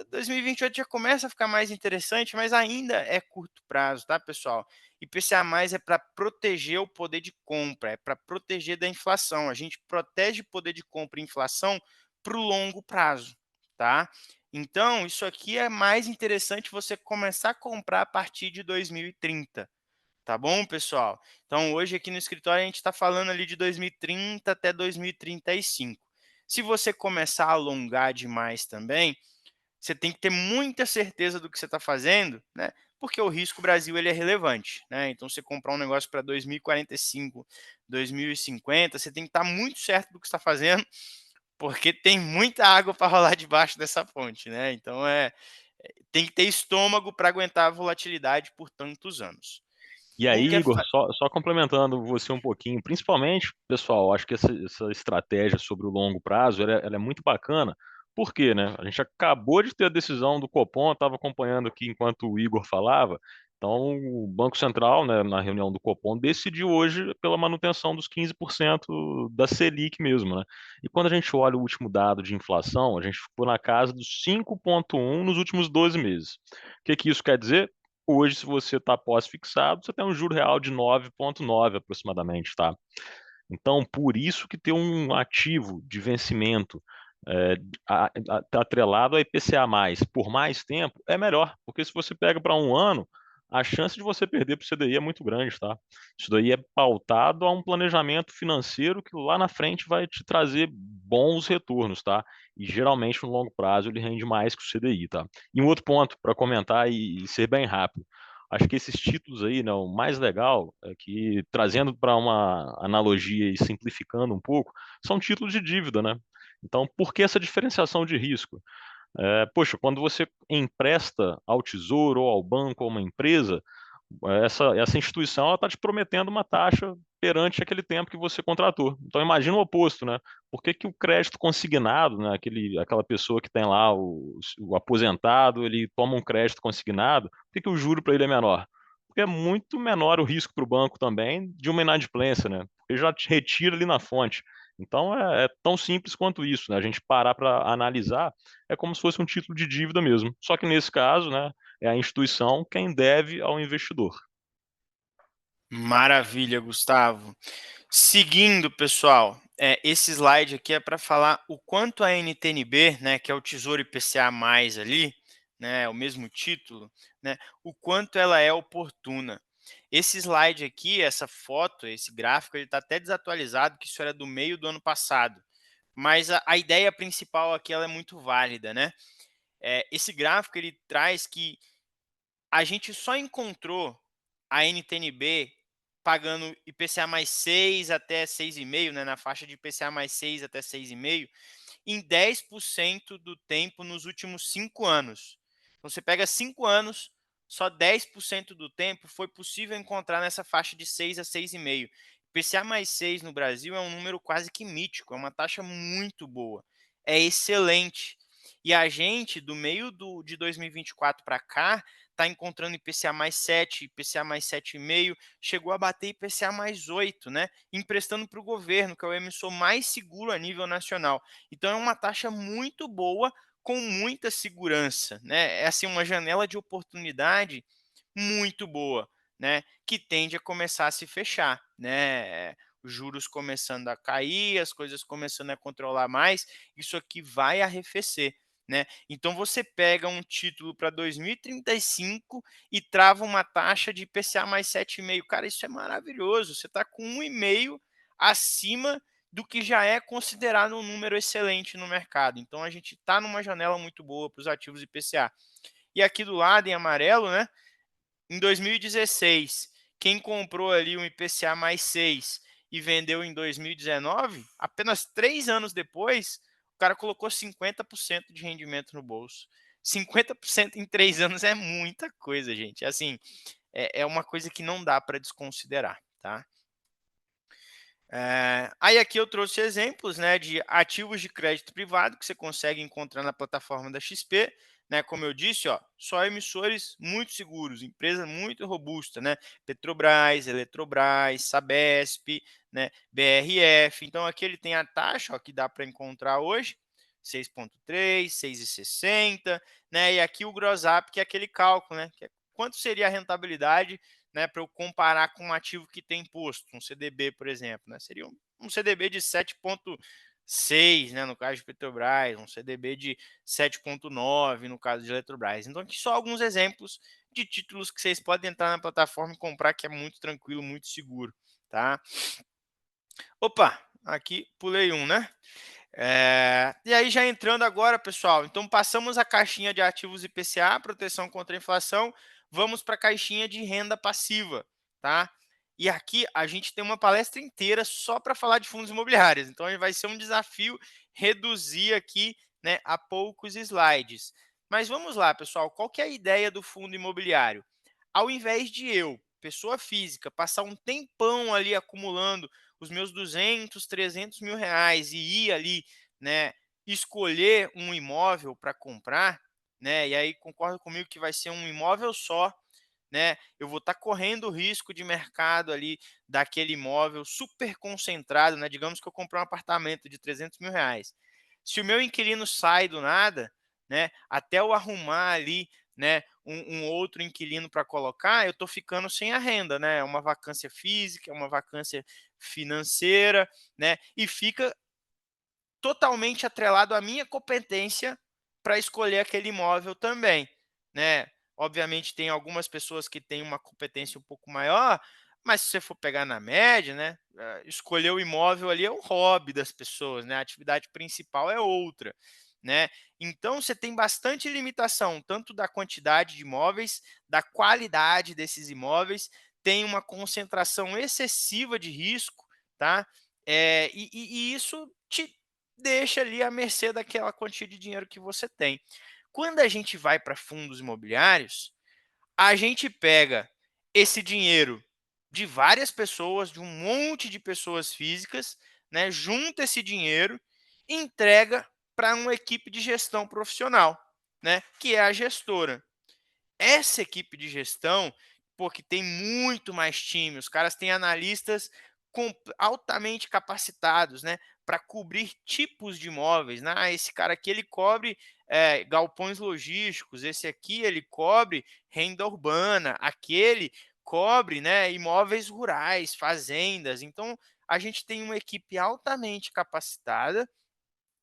2028 já começa a ficar mais interessante, mas ainda é curto prazo, tá, pessoal? IPCA+ é para proteger o poder de compra, é para proteger da inflação. A gente protege poder de compra e inflação para o longo prazo, tá? Então, isso aqui é mais interessante você começar a comprar a partir de 2030. Tá bom, pessoal? Então, hoje aqui no escritório a gente está falando ali de 2030 até 2035. Se você começar a alongar demais também, você tem que ter muita certeza do que você está fazendo, né? Porque o risco Brasil ele é relevante, né? Então, você comprar um negócio para 2045, 2050, você tem que estar muito certo do que está fazendo, porque tem muita água para rolar debaixo dessa ponte, né? Então, tem que ter estômago para aguentar a volatilidade por tantos anos. E O aí, que é Igor, só complementando você um pouquinho, principalmente, pessoal, acho que essa estratégia sobre o longo prazo, ela é muito bacana. Por quê, né? A gente acabou de ter a decisão do Copom, estava acompanhando aqui enquanto o Igor falava. Então, o Banco Central, né, na reunião do Copom, decidiu hoje pela manutenção dos 15% da Selic mesmo, né? E quando a gente olha o último dado de inflação, a gente ficou na casa dos 5,1 nos últimos 12 meses. O que que isso quer dizer? Hoje, se você está pós-fixado, você tem um juro real de 9,9 aproximadamente, tá? Então, por isso que ter um ativo de vencimento é, atrelado a IPCA+, por mais tempo, é melhor. Porque se você pega para um ano, a chance de você perder para o CDI é muito grande, tá? Isso daí é pautado a um planejamento financeiro que lá na frente vai te trazer bons retornos, tá? E geralmente no longo prazo ele rende mais que o CDI, tá? E um outro ponto para comentar e ser bem rápido. Acho que esses títulos aí, né, o mais legal é que, trazendo para uma analogia e simplificando um pouco, são títulos de dívida, né? Então, por que essa diferenciação de risco? Poxa, quando você empresta ao Tesouro ou ao banco ou uma empresa, essa instituição está te prometendo uma taxa perante aquele tempo que você contratou. Então imagina o oposto, né? Por que que o crédito consignado, né, aquela pessoa que tem lá o aposentado, ele toma um crédito consignado, por que que o juro para ele é menor? Porque é muito menor o risco para o banco também de uma inadimplência, né? Ele já te retira ali na fonte. Então é tão simples quanto isso, né? A gente parar para analisar é como se fosse um título de dívida mesmo. Só que nesse caso, né, é a instituição quem deve ao investidor. Maravilha, Gustavo. Seguindo, pessoal, esse slide aqui é para falar o quanto a NTNB, né, que é o Tesouro IPCA+ ali, né, o mesmo título, né, o quanto ela é oportuna. Esse slide aqui, essa foto, esse gráfico, ele está até desatualizado, que isso era do meio do ano passado. Mas a ideia principal aqui ela é muito válida, né? Esse gráfico ele traz que a gente só encontrou a NTNB pagando IPCA+6 até 6,5, né, na faixa de IPCA+6 até 6,5, em 10% do tempo nos últimos 5 anos. Então, você pega 5 anos, só 10% do tempo foi possível encontrar nessa faixa de 6 a 6,5. IPCA+6 no Brasil é um número quase que mítico, é uma taxa muito boa, é excelente. E a gente, do meio de 2024 para cá, está encontrando IPCA+7, IPCA+7,5, chegou a bater IPCA+8, né? Emprestando para o governo, que é o emissor mais seguro a nível nacional. Então é uma taxa muito boa, com muita segurança, né? É assim uma janela de oportunidade muito boa, né? Que tende a começar a se fechar, né? Os juros começando a cair, as coisas começando a controlar mais, isso aqui vai arrefecer, né? Então você pega um título para 2035 e trava uma taxa de IPCA+7,5. Cara, isso é maravilhoso. Você está com 1,5 acima do que já é considerado um número excelente no mercado. Então a gente está numa janela muito boa para os ativos IPCA. E aqui do lado, em amarelo, né? Em 2016, quem comprou ali um IPCA+6 e vendeu em 2019, apenas 3 anos depois, o cara colocou 50% de rendimento no bolso. 50% em 3 anos é muita coisa, gente. Assim, é uma coisa que não dá para desconsiderar, tá? Aí aqui eu trouxe exemplos, né, de ativos de crédito privado que você consegue encontrar na plataforma da XP, né, como eu disse, ó, só emissores muito seguros, empresa muito robusta, né, Petrobras, Eletrobras, Sabesp, né, BRF. Então aqui ele tem a taxa, ó, que dá para encontrar hoje, 6,3, 6,60, né, e aqui o gross up, que é aquele cálculo, né, que é quanto seria a rentabilidade, né, para eu comparar com um ativo que tem imposto, um CDB, por exemplo, né, seria um CDB de 7,6, né, no caso de Petrobras, um CDB de 7,9 no caso de Eletrobras. Então, aqui só alguns exemplos de títulos que vocês podem entrar na plataforma e comprar, que é muito tranquilo, muito seguro, tá? Opa, aqui pulei um, né? E aí, já entrando agora, pessoal, então passamos a caixinha de ativos IPCA, proteção contra a inflação, vamos para a caixinha de renda passiva, tá? E aqui a gente tem uma palestra inteira só para falar de fundos imobiliários, então vai ser um desafio reduzir aqui, né, a poucos slides. Mas vamos lá, pessoal, qual que é a ideia do fundo imobiliário? Ao invés de eu, pessoa física, passar um tempão ali acumulando os meus 200, 300 mil reais e ir ali, né, escolher um imóvel para comprar, né, e aí concorda comigo que vai ser um imóvel só, né, eu vou estar correndo o risco de mercado ali daquele imóvel super concentrado, né, digamos que eu comprei um apartamento de 300 mil reais. Se o meu inquilino sai do nada, né, até eu arrumar ali, né, um outro inquilino para colocar, eu estou ficando sem a renda, né, é uma vacância física, é uma vacância financeira, né, e fica totalmente atrelado à minha competência para escolher aquele imóvel também, né. Obviamente tem algumas pessoas que têm uma competência um pouco maior, mas se você for pegar na média, né, escolher o imóvel ali é um hobby das pessoas, né, a atividade principal é outra, né. Então você tem bastante limitação, tanto da quantidade de imóveis, da qualidade desses imóveis, tem uma concentração excessiva de risco, tá. E isso te deixa ali à mercê daquela quantia de dinheiro que você tem. Quando a gente vai para fundos imobiliários, a gente pega esse dinheiro de várias pessoas, de um monte de pessoas físicas, né, junta esse dinheiro e entrega para uma equipe de gestão profissional, né, que é a gestora. Essa equipe de gestão, porque tem muito mais time, os caras têm analistas altamente capacitados, né, para cobrir tipos de imóveis, né? Esse cara aqui ele cobre galpões logísticos, esse aqui ele cobre renda urbana, aquele cobre, né, imóveis rurais, fazendas. Então a gente tem uma equipe altamente capacitada,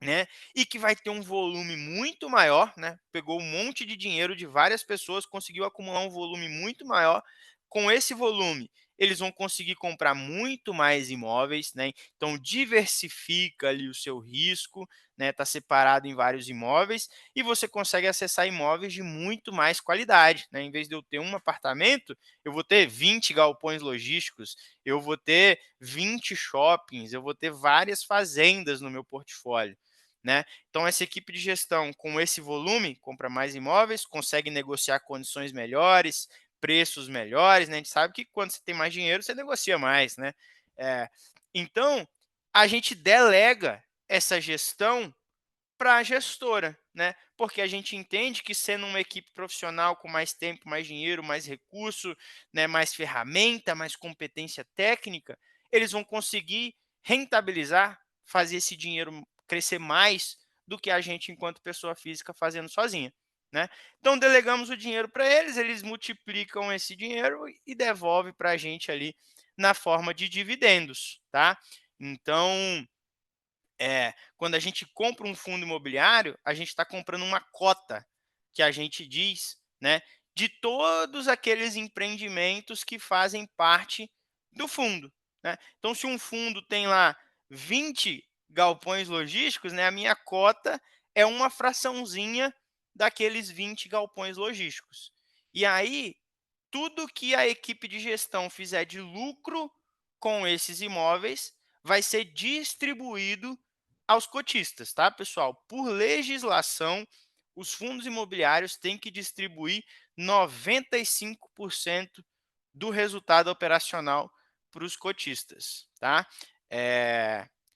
né, e que vai ter um volume muito maior, né, pegou um monte de dinheiro de várias pessoas, conseguiu acumular um volume muito maior. Com esse volume, eles vão conseguir comprar muito mais imóveis, né, então diversifica ali o seu risco, né, tá separado em vários imóveis e você consegue acessar imóveis de muito mais qualidade, né, em vez de eu ter um apartamento, eu vou ter 20 galpões logísticos, eu vou ter 20 shoppings, eu vou ter várias fazendas no meu portfólio, né? Então, essa equipe de gestão, com esse volume, compra mais imóveis, consegue negociar condições melhores, preços melhores, né? A gente sabe que quando você tem mais dinheiro, você negocia mais, né? É, então, a gente delega essa gestão para a gestora, né? Porque a gente entende que sendo uma equipe profissional com mais tempo, mais dinheiro, mais recurso, né, mais ferramenta, mais competência técnica, eles vão conseguir rentabilizar, fazer esse dinheiro crescer mais do que a gente enquanto pessoa física fazendo sozinha, né? Então delegamos o dinheiro para eles, eles multiplicam esse dinheiro e devolve para a gente ali na forma de dividendos, tá? Então quando a gente compra um fundo imobiliário, a gente está comprando uma cota, que a gente diz, né, de todos aqueles empreendimentos que fazem parte do fundo, né. Então, se um fundo tem lá 20 galpões logísticos, né, a minha cota é uma fraçãozinha daqueles 20 galpões logísticos. E aí, tudo que a equipe de gestão fizer de lucro com esses imóveis vai ser distribuído aos cotistas, tá, pessoal? Por legislação, os fundos imobiliários têm que distribuir 95% do resultado operacional para os cotistas, tá?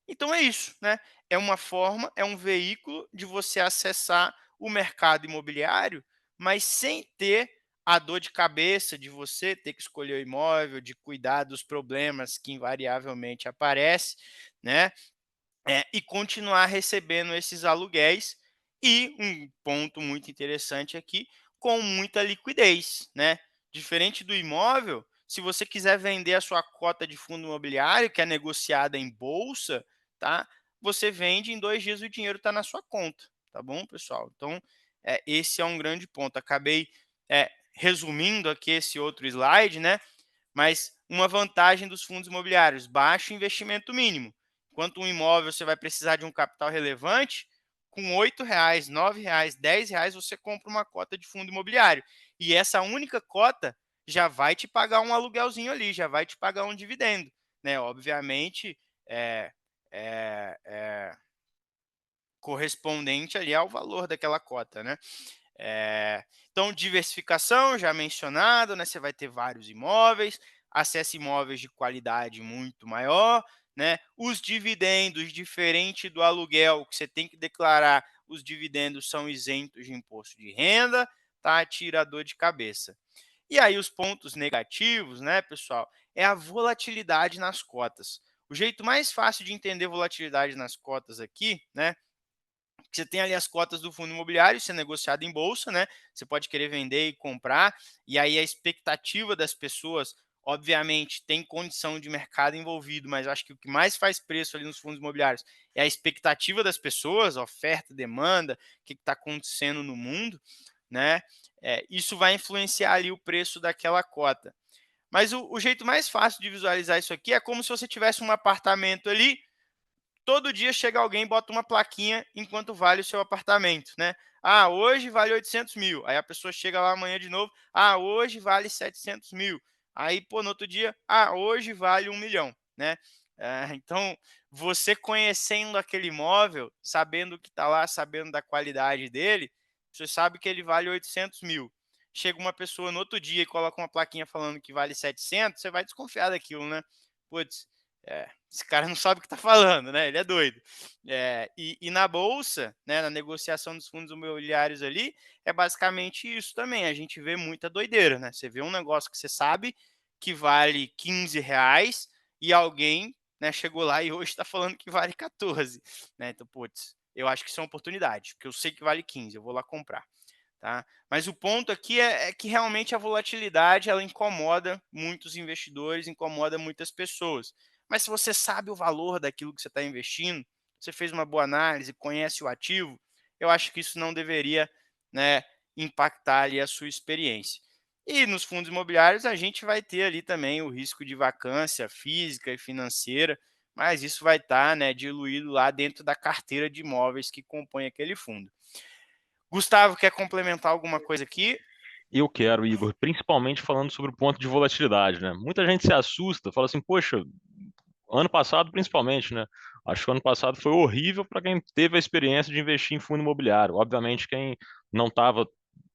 Então é isso, né? É uma forma, é um veículo de você acessar o mercado imobiliário, mas sem ter a dor de cabeça de você ter que escolher o imóvel, de cuidar dos problemas que invariavelmente aparecem, né? E continuar recebendo esses aluguéis. E um ponto muito interessante aqui, com muita liquidez, né? Diferente do imóvel, se você quiser vender a sua cota de fundo imobiliário, que é negociada em bolsa, tá? Você vende em 2 dias, o dinheiro está na sua conta, tá bom, pessoal? Então, esse é um grande ponto. Acabei resumindo aqui esse outro slide, né? Mas uma vantagem dos fundos imobiliários, baixo investimento mínimo. Enquanto um imóvel você vai precisar de um capital relevante, com R$ 8, R$ 9, R$ 10 você compra uma cota de fundo imobiliário. E essa única cota já vai te pagar um aluguelzinho ali, já vai te pagar um dividendo. Né? Obviamente, é, é, é correspondente ali ao valor daquela cota, né? Então, diversificação, já mencionado, né? Você vai ter vários imóveis, acesso a imóveis de qualidade muito maior, né? Os dividendos, diferente do aluguel, que você tem que declarar, os dividendos são isentos de imposto de renda, tá? Tira a dor de cabeça. E aí, os pontos negativos, né, pessoal, é a volatilidade nas cotas. O jeito mais fácil de entender volatilidade nas cotas aqui, né? Você tem ali as cotas do fundo imobiliário, isso é negociado em bolsa, né? Você pode querer vender e comprar, e aí a expectativa das pessoas, obviamente, tem condição de mercado envolvido, mas eu acho que o que mais faz preço ali nos fundos imobiliários é a expectativa das pessoas, oferta, demanda, o que está acontecendo no mundo, né? Isso vai influenciar ali o preço daquela cota. Mas o jeito mais fácil de visualizar isso aqui é como se você tivesse um apartamento ali. Todo dia chega alguém e bota uma plaquinha enquanto vale o seu apartamento, né? Ah, hoje vale 800 mil. Aí a pessoa chega lá amanhã de novo. Ah, hoje vale 700 mil. Aí, pô, no outro dia, ah, hoje vale 1 milhão, né? Então, você conhecendo aquele imóvel, sabendo o que está lá, sabendo da qualidade dele, você sabe que ele vale 800 mil. Chega uma pessoa no outro dia e coloca uma plaquinha falando que vale 700, você vai desconfiar daquilo, né? Putz, esse cara não sabe o que está falando, né? Ele é doido. E na bolsa, né, na negociação dos fundos imobiliários ali, é basicamente isso também. A gente vê muita doideira, né? Você vê um negócio que você sabe que vale R$ 15 e alguém, né, chegou lá e hoje está falando que vale 14, né? Então, putz, eu acho que isso é uma oportunidade, porque eu sei que vale 15, eu vou lá comprar. Tá? Mas o ponto aqui é que realmente a volatilidade ela incomoda muitos investidores, incomoda muitas pessoas. Mas se você sabe o valor daquilo que você está investindo, você fez uma boa análise, conhece o ativo, eu acho que isso não deveria, né, impactar ali a sua experiência. E nos fundos imobiliários a gente vai ter ali também o risco de vacância física e financeira, mas isso vai estar, né, diluído lá dentro da carteira de imóveis que compõe aquele fundo. Gustavo, quer complementar alguma coisa aqui? Eu quero, Igor, principalmente falando sobre o ponto de volatilidade, né? Muita gente se assusta, fala assim, poxa, ano passado principalmente, né? Acho que o ano passado foi horrível para quem teve a experiência de investir em fundo imobiliário. Obviamente, quem não estava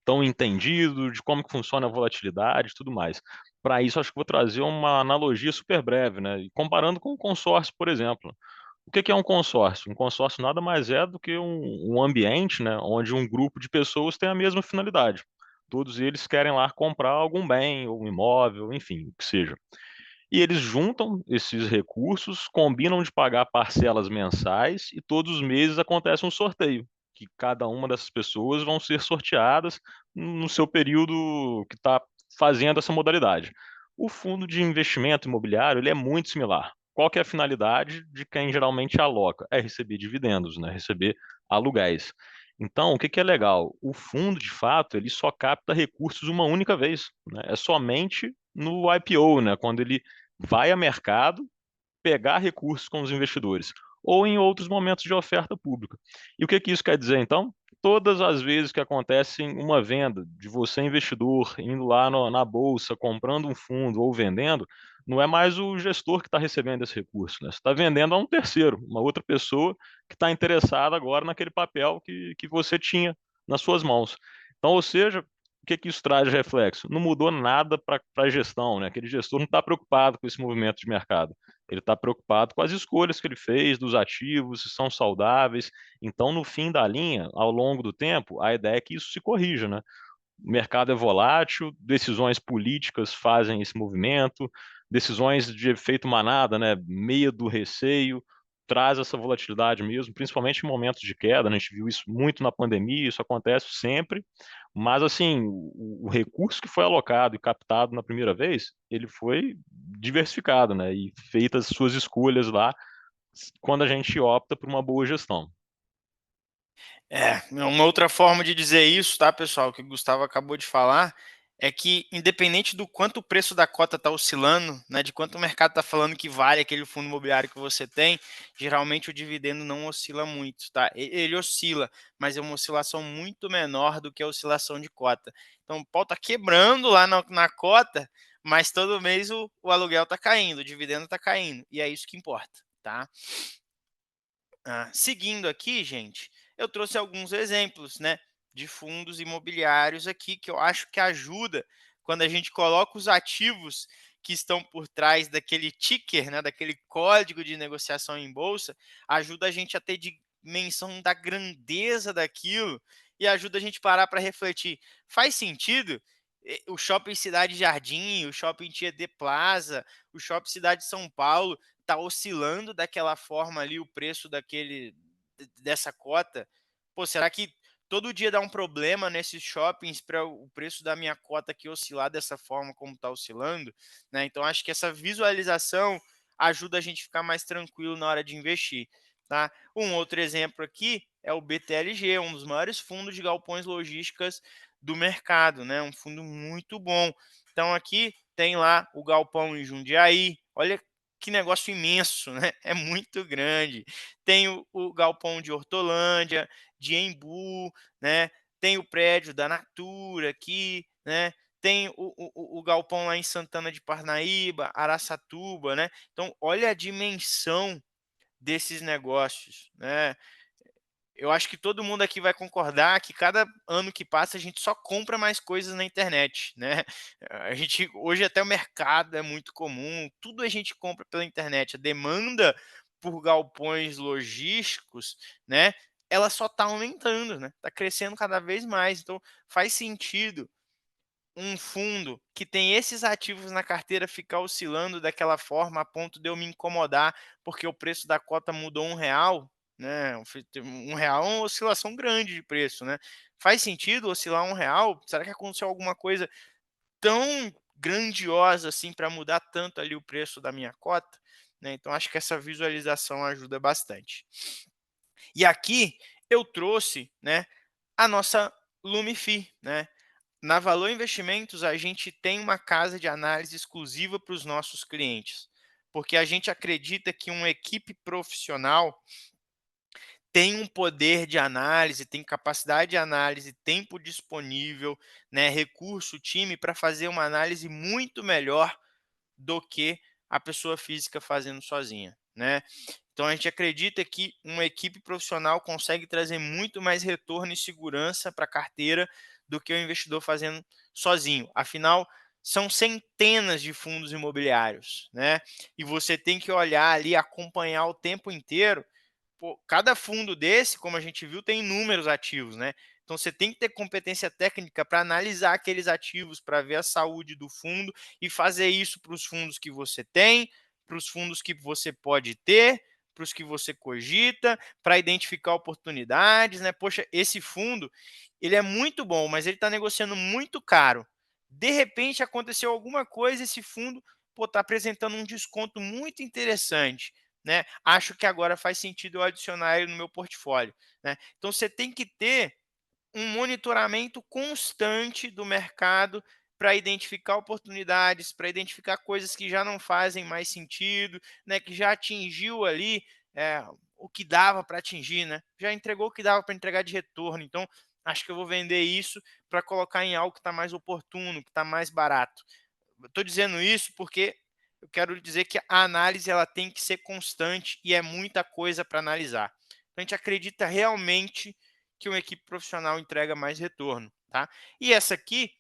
tão entendido de como que funciona a volatilidade e tudo mais. Para isso, acho que vou trazer uma analogia super breve, né? E comparando com o consórcio, por exemplo. O que que é um consórcio? Um consórcio nada mais é do que um ambiente, né, onde um grupo de pessoas tem a mesma finalidade. Todos eles querem lá comprar algum bem, ou um imóvel, enfim, o que seja. E eles juntam esses recursos, combinam de pagar parcelas mensais e todos os meses acontece um sorteio, que cada uma dessas pessoas vão ser sorteadas no seu período que está fazendo essa modalidade. O fundo de investimento imobiliário ele é muito similar. Qual que é a finalidade de quem geralmente aloca? É receber dividendos, né? Receber aluguéis. Então, o que que é legal? O fundo, de fato, ele só capta recursos uma única vez, né? É somente no IPO, né? Quando ele vai a mercado pegar recursos com os investidores, ou em outros momentos de oferta pública. E o que que isso quer dizer, então? Todas as vezes que acontece uma venda de você, investidor, indo lá na bolsa, comprando um fundo ou vendendo, não é mais o gestor que está recebendo esse recurso, né? Você está vendendo a um terceiro, uma outra pessoa que está interessada agora naquele papel que você tinha nas suas mãos. Então, ou seja, o que que isso traz de reflexo? Não mudou nada para a gestão, né? Aquele gestor não está preocupado com esse movimento de mercado. Ele está preocupado com as escolhas que ele fez, dos ativos, se são saudáveis. Então, no fim da linha, ao longo do tempo, a ideia é que isso se corrija, né? O mercado é volátil, decisões políticas fazem esse movimento, decisões de efeito manada, né, medo, receio, traz essa volatilidade mesmo, principalmente em momentos de queda, né, a gente viu isso muito na pandemia, isso acontece sempre, mas assim, o recurso que foi alocado e captado na primeira vez, ele foi diversificado, né, e feitas suas escolhas lá, quando a gente opta por uma boa gestão. Uma outra forma de dizer isso, tá, pessoal, que o Gustavo acabou de falar, é que independente do quanto o preço da cota está oscilando, né, de quanto o mercado está falando que vale aquele fundo imobiliário que você tem, geralmente o dividendo não oscila muito, tá? Ele oscila, mas é uma oscilação muito menor do que a oscilação de cota. Então o pau está quebrando lá na cota, mas todo mês o aluguel está caindo, o dividendo está caindo, e é isso que importa, tá? Seguindo aqui, gente, eu trouxe alguns exemplos, né, de fundos imobiliários aqui que eu acho que ajuda quando a gente coloca os ativos que estão por trás daquele ticker, né, daquele código de negociação em bolsa, ajuda a gente a ter dimensão da grandeza daquilo e ajuda a gente parar para refletir. Faz sentido? O Shopping Cidade Jardim, o Shopping Tietê Plaza, o Shopping Cidade São Paulo está oscilando daquela forma ali o preço dessa cota? Pô, será que todo dia dá um problema nesses shoppings para o preço da minha cota aqui oscilar dessa forma como está oscilando? Né? Então, acho que essa visualização ajuda a gente a ficar mais tranquilo na hora de investir. Tá? Um outro exemplo aqui é o BTLG, um dos maiores fundos de galpões logísticas do mercado, né? Um fundo muito bom. Então, aqui tem lá o galpão em Jundiaí. Olha que negócio imenso, né? É muito grande. Tem o galpão de Hortolândia, de Embu, né? Tem o prédio da Natura aqui, né? Tem o galpão lá em Santana de Parnaíba, Araçatuba, né? Então, olha a dimensão desses negócios, né? Eu acho que todo mundo aqui vai concordar que cada ano que passa a gente só compra mais coisas na internet, né? A gente hoje até o mercado é muito comum, tudo a gente compra pela internet. A demanda por galpões logísticos, né? Ela só está aumentando, né? Está crescendo cada vez mais. Então faz sentido um fundo que tem esses ativos na carteira ficar oscilando daquela forma a ponto de eu me incomodar porque o preço da cota mudou R$ 1, né? R$ 1 é uma oscilação grande de preço, né? Faz sentido oscilar R$ 1? Será que aconteceu alguma coisa tão grandiosa assim para mudar tanto ali o preço da minha cota? Né? Então acho que essa visualização ajuda bastante. E aqui eu trouxe, né, a nossa Lumifi, né? Na Valor Investimentos, a gente tem uma casa de análise exclusiva para os nossos clientes, porque a gente acredita que uma equipe profissional tem um poder de análise, tem capacidade de análise, tempo disponível, né, recurso, time para fazer uma análise muito melhor do que a pessoa física fazendo sozinha, né? Então a gente acredita que uma equipe profissional consegue trazer muito mais retorno e segurança para a carteira do que o investidor fazendo sozinho. Afinal, são centenas de fundos imobiliários, né? E você tem que olhar ali, acompanhar o tempo inteiro. Pô, cada fundo desse, como a gente viu, tem inúmeros ativos, né? Então você tem que ter competência técnica para analisar aqueles ativos, para ver a saúde do fundo e fazer isso para os fundos que você tem, para os fundos que você pode ter, para os que você cogita, para identificar oportunidades, né? Poxa, esse fundo ele é muito bom, mas ele está negociando muito caro. De repente aconteceu alguma coisa, esse fundo está apresentando um desconto muito interessante. Né? Acho que agora faz sentido eu adicionar ele no meu portfólio. Né? Então você tem que ter um monitoramento constante do mercado para identificar oportunidades, para identificar coisas que já não fazem mais sentido, né, que já atingiu ali o que dava para atingir, né? Já entregou o que dava para entregar de retorno. Então, acho que eu vou vender isso para colocar em algo que está mais oportuno, que está mais barato. Estou dizendo isso porque eu quero dizer que a análise ela tem que ser constante e é muita coisa para analisar. Então, a gente acredita realmente que uma equipe profissional entrega mais retorno. Tá? E essa aqui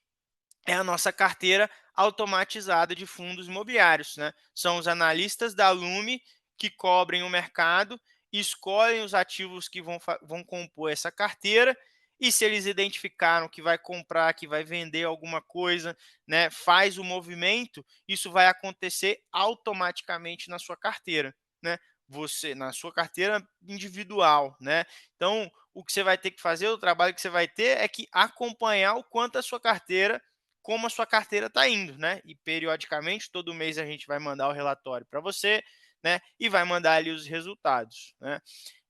é a nossa carteira automatizada de fundos imobiliários, né? São os analistas da Lume que cobrem o mercado, escolhem os ativos que vão compor essa carteira, e se eles identificaram que vai comprar, que vai vender alguma coisa, né, faz o movimento, isso vai acontecer automaticamente na sua carteira, né? Você, na sua carteira individual, né? Então, o que você vai ter que fazer, o trabalho que você vai ter é que acompanhar o quanto a sua carteira, como a sua carteira está indo, né? E periodicamente, todo mês a gente vai mandar o relatório para você, né? E vai mandar ali os resultados, né?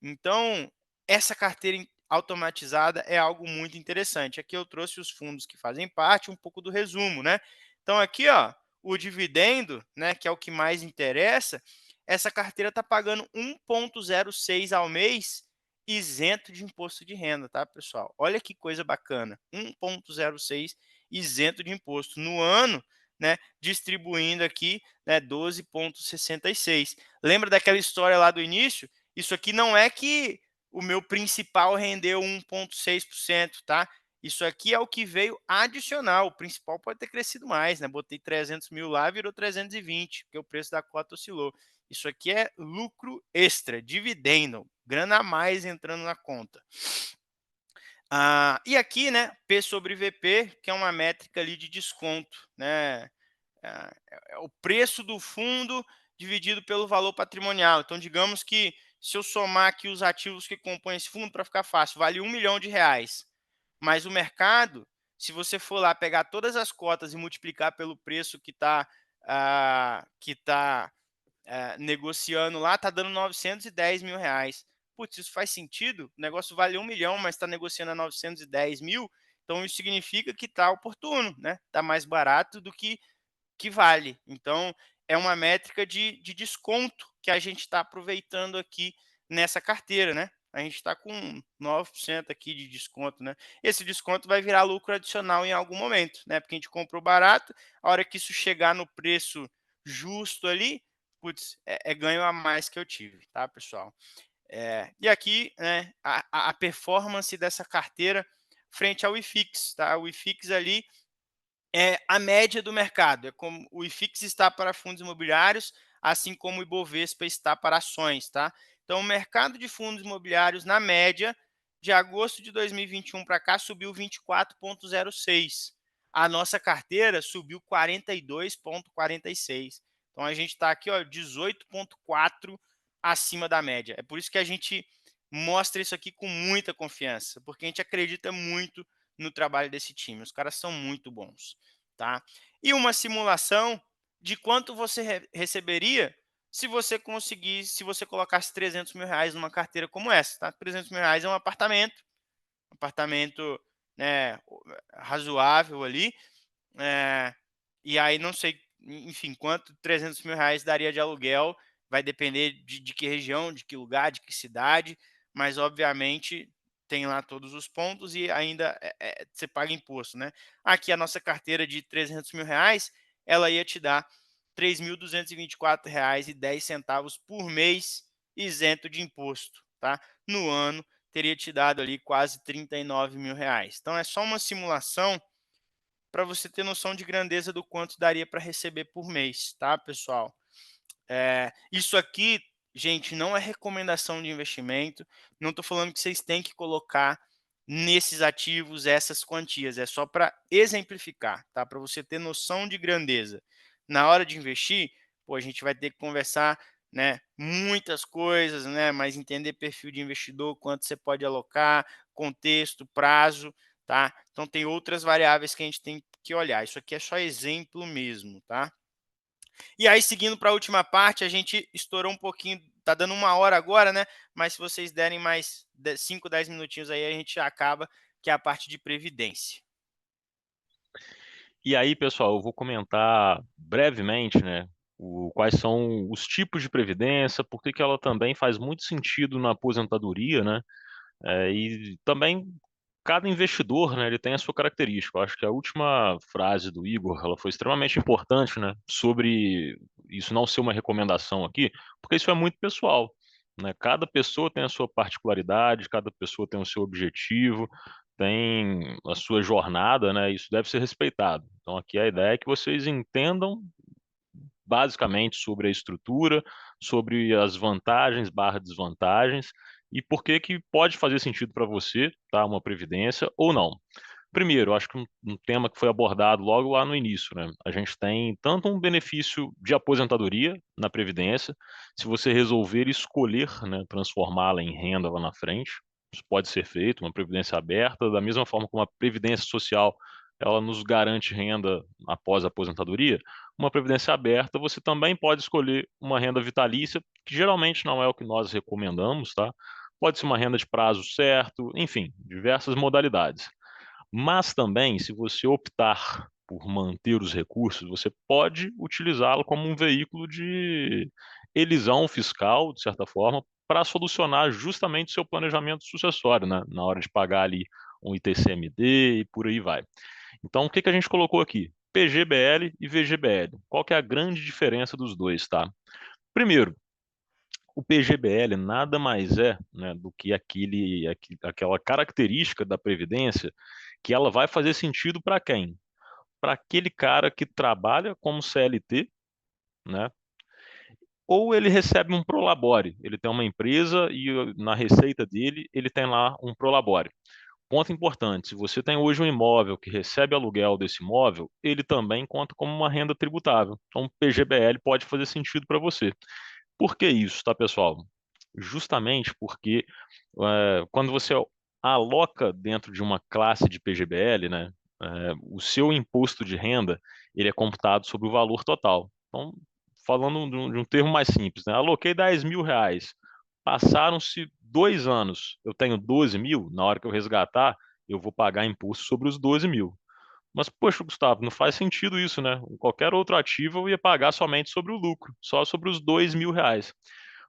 Então, essa carteira automatizada é algo muito interessante. Aqui eu trouxe os fundos que fazem parte, um pouco do resumo, né? Então, aqui, ó, o dividendo, né, que é o que mais interessa, essa carteira está pagando 1,06 ao mês, isento de imposto de renda, tá, pessoal? Olha que coisa bacana, 1,06 isento de imposto. No ano, né, distribuindo aqui, né, 12,66. Lembra daquela história lá do início? Isso aqui não é que o meu principal rendeu 1,6%, tá? Isso aqui é o que veio adicional. O principal pode ter crescido mais, né? Botei 300 mil lá, virou 320, porque o preço da cota oscilou. Isso aqui é lucro extra, dividendo, grana a mais entrando na conta. E aqui, né, P sobre VP, que é uma métrica ali de desconto, né? É o preço do fundo dividido pelo valor patrimonial. Então, digamos que se eu somar aqui os ativos que compõem esse fundo, para ficar fácil, vale R$ 1 milhão, mas o mercado, se você for lá pegar todas as cotas e multiplicar pelo preço que tá negociando lá, tá dando R$ 910 mil. Putz, isso faz sentido? O negócio vale 1 milhão, mas está negociando a 910 mil, então isso significa que está oportuno, né? Está mais barato do que vale. Então, é uma métrica de desconto que a gente está aproveitando aqui nessa carteira, né? A gente está com 9% aqui de desconto, né? Esse desconto vai virar lucro adicional em algum momento, né? Porque a gente comprou barato, a hora que isso chegar no preço justo ali, putz, é ganho a mais que eu tive, tá, pessoal? E aqui, né, a performance dessa carteira frente ao IFIX, tá? O IFIX ali é a média do mercado, é como o IFIX está para fundos imobiliários, assim como o Ibovespa está para ações, tá? Então, o mercado de fundos imobiliários, na média, de agosto de 2021 para cá, subiu 24,06. A nossa carteira subiu 42,46. Então, a gente está aqui, ó, 18,4 acima da média. É por isso que a gente mostra isso aqui com muita confiança, porque a gente acredita muito no trabalho desse time. Os caras são muito bons, tá? E uma simulação de quanto você receberia se você conseguisse, se você colocasse R$ 300 mil numa carteira como essa, tá? R$ 300 mil é um apartamento, né, razoável ali, é, e aí não sei, enfim, quanto R$ 300 mil daria de aluguel, vai depender de que região, de que lugar, de que cidade, mas obviamente tem lá todos os pontos e ainda você paga imposto, né? Aqui a nossa carteira de R$ 300 mil, ela ia te dar R$ 3.224,10 por mês, isento de imposto, tá? No ano teria te dado ali quase R$ 39 mil. Então é só uma simulação para você ter noção de grandeza do quanto daria para receber por mês, tá, pessoal? Isso aqui, gente, não é recomendação de investimento. Não estou falando que vocês têm que colocar nesses ativos essas quantias. É só para exemplificar, tá? Para você ter noção de grandeza. Na hora de investir, pô, a gente vai ter que conversar, né, muitas coisas, né? Mas entender perfil de investidor, quanto você pode alocar, contexto, prazo, tá? Então tem outras variáveis que a gente tem que olhar. Isso aqui é só exemplo mesmo, tá? E aí, seguindo para a última parte, a gente estourou um pouquinho, tá dando 1 hora agora, né? Mas se vocês derem mais 5, 10 minutinhos aí, a gente acaba, que é a parte de previdência. E aí, pessoal, eu vou comentar brevemente, né, quais são os tipos de previdência, por que que ela também faz muito sentido na aposentadoria, né? E também cada investidor, né, ele tem a sua característica. Eu acho que a última frase do Igor, ela foi extremamente importante, né, sobre isso não ser uma recomendação aqui, porque isso é muito pessoal, né? Cada pessoa tem a sua particularidade, cada pessoa tem o seu objetivo, tem a sua jornada, né? Isso deve ser respeitado. Então, aqui a ideia é que vocês entendam basicamente sobre a estrutura, sobre as vantagens barra desvantagens e por que que pode fazer sentido para você, tá? Uma previdência ou não. Primeiro, eu acho que um tema que foi abordado logo lá no início, né? A gente tem tanto um benefício de aposentadoria na Previdência, se você resolver escolher, né, transformá-la em renda lá na frente, isso pode ser feito, uma Previdência aberta, da mesma forma como a Previdência Social, ela nos garante renda após a aposentadoria, uma Previdência aberta, você também pode escolher uma renda vitalícia, que geralmente não é o que nós recomendamos, tá? Pode ser uma renda de prazo certo, enfim, diversas modalidades. Mas também, se você optar por manter os recursos, você pode utilizá-lo como um veículo de elisão fiscal, de certa forma, para solucionar justamente o seu planejamento sucessório, né? Na hora de pagar ali um ITCMD e por aí vai. Então, o que que a gente colocou aqui? PGBL e VGBL. Qual que é a grande diferença dos dois, tá? Primeiro, o PGBL nada mais é, né, do que aquela característica da Previdência que ela vai fazer sentido para quem? Para aquele cara que trabalha como CLT, né? Ou ele recebe um prolabore. Ele tem uma empresa e na receita dele ele tem lá um prolabore. Ponto importante: se você tem hoje um imóvel que recebe aluguel desse imóvel, ele também conta como uma renda tributável. Então, o PGBL pode fazer sentido para você. Por que isso, tá, pessoal? Justamente porque quando você aloca dentro de uma classe de PGBL, né, o seu imposto de renda ele é computado sobre o valor total. Então, falando de um termo mais simples, né, aloquei R$ 10.000, passaram-se 2 anos, eu tenho 12.000, na hora que eu resgatar, eu vou pagar imposto sobre os 12.000. Mas, poxa, Gustavo, não faz sentido isso, né? Em qualquer outro ativo eu ia pagar somente sobre o lucro, só sobre os R$ 2.000.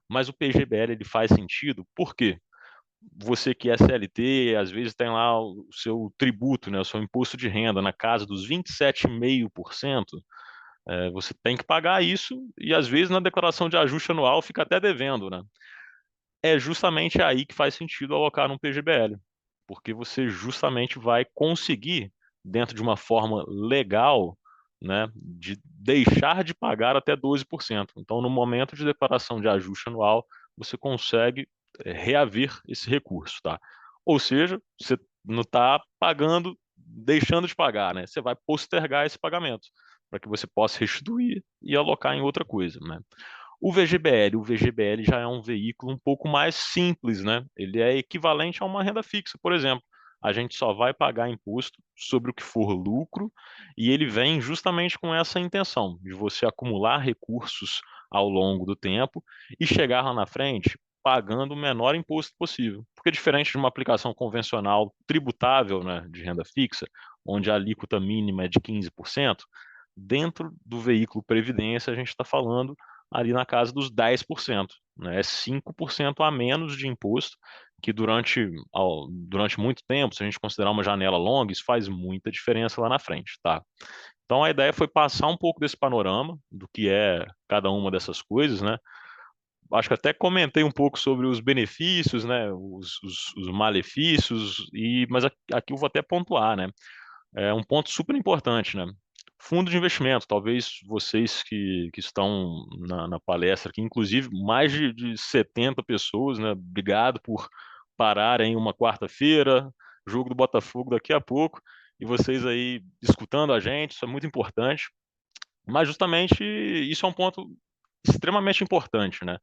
Mas o PGBL ele faz sentido, por quê? Você que é CLT, às vezes tem lá o seu tributo, né, o seu imposto de renda na casa dos 27,5%, você tem que pagar isso e às vezes na declaração de ajuste anual fica até devendo, né? É justamente aí que faz sentido alocar um PGBL, porque você justamente vai conseguir, dentro de uma forma legal, né, de deixar de pagar até 12%. Então, no momento de declaração de ajuste anual, você consegue reaver esse recurso, tá? Ou seja, você não está pagando, deixando de pagar, né? Você vai postergar esse pagamento para que você possa restituir e alocar em outra coisa, né? O VGBL já é um veículo um pouco mais simples, né? Ele é equivalente a uma renda fixa, por exemplo. A gente só vai pagar imposto sobre o que for lucro e ele vem justamente com essa intenção de você acumular recursos ao longo do tempo e chegar lá na frente pagando o menor imposto possível. Porque diferente de uma aplicação convencional tributável, né, de renda fixa, onde a alíquota mínima é de 15%, dentro do veículo previdência a gente está falando ali na casa dos 10%, né? É 5% a menos de imposto, que durante muito tempo, se a gente considerar uma janela longa, isso faz muita diferença lá na frente, tá? Então a ideia foi passar um pouco desse panorama do que é cada uma dessas coisas, né? Acho que até comentei um pouco sobre os benefícios, né? Os malefícios, mas aqui eu vou até pontuar, né? É um ponto super importante, né? Fundo de investimento, talvez vocês que estão na palestra aqui, inclusive mais de 70 pessoas, né? Obrigado por pararem uma quarta-feira, jogo do Botafogo daqui a pouco, e vocês aí escutando a gente, isso é muito importante. Mas justamente isso é um ponto extremamente importante, né?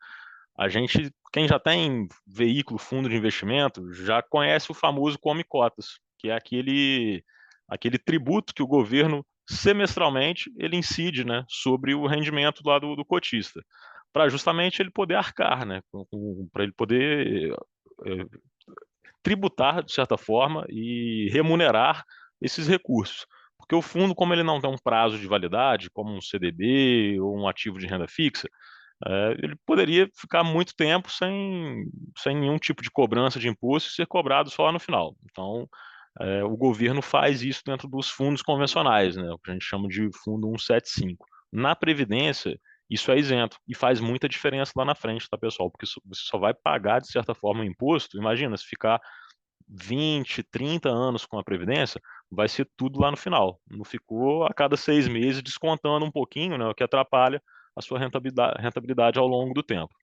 Quem já tem veículo, fundo de investimento, já conhece o famoso come cotas, que é aquele tributo que o governo semestralmente ele incide, né, sobre o rendimento lá do cotista, para justamente ele poder arcar, né, para ele poder eh, tributar de certa forma e remunerar esses recursos. Porque o fundo, como ele não tem um prazo de validade, como um CDB ou um ativo de renda fixa, ele poderia ficar muito tempo sem nenhum tipo de cobrança de imposto e ser cobrado só lá no final. Então, o governo faz isso dentro dos fundos convencionais, né, o que a gente chama de fundo 175. Na Previdência, isso é isento e faz muita diferença lá na frente, tá, pessoal? Porque você só vai pagar, de certa forma, o imposto. Imagina, se ficar 20, 30 anos com a Previdência, vai ser tudo lá no final. Não ficou a cada 6 meses descontando um pouquinho, né, o que atrapalha a sua rentabilidade ao longo do tempo.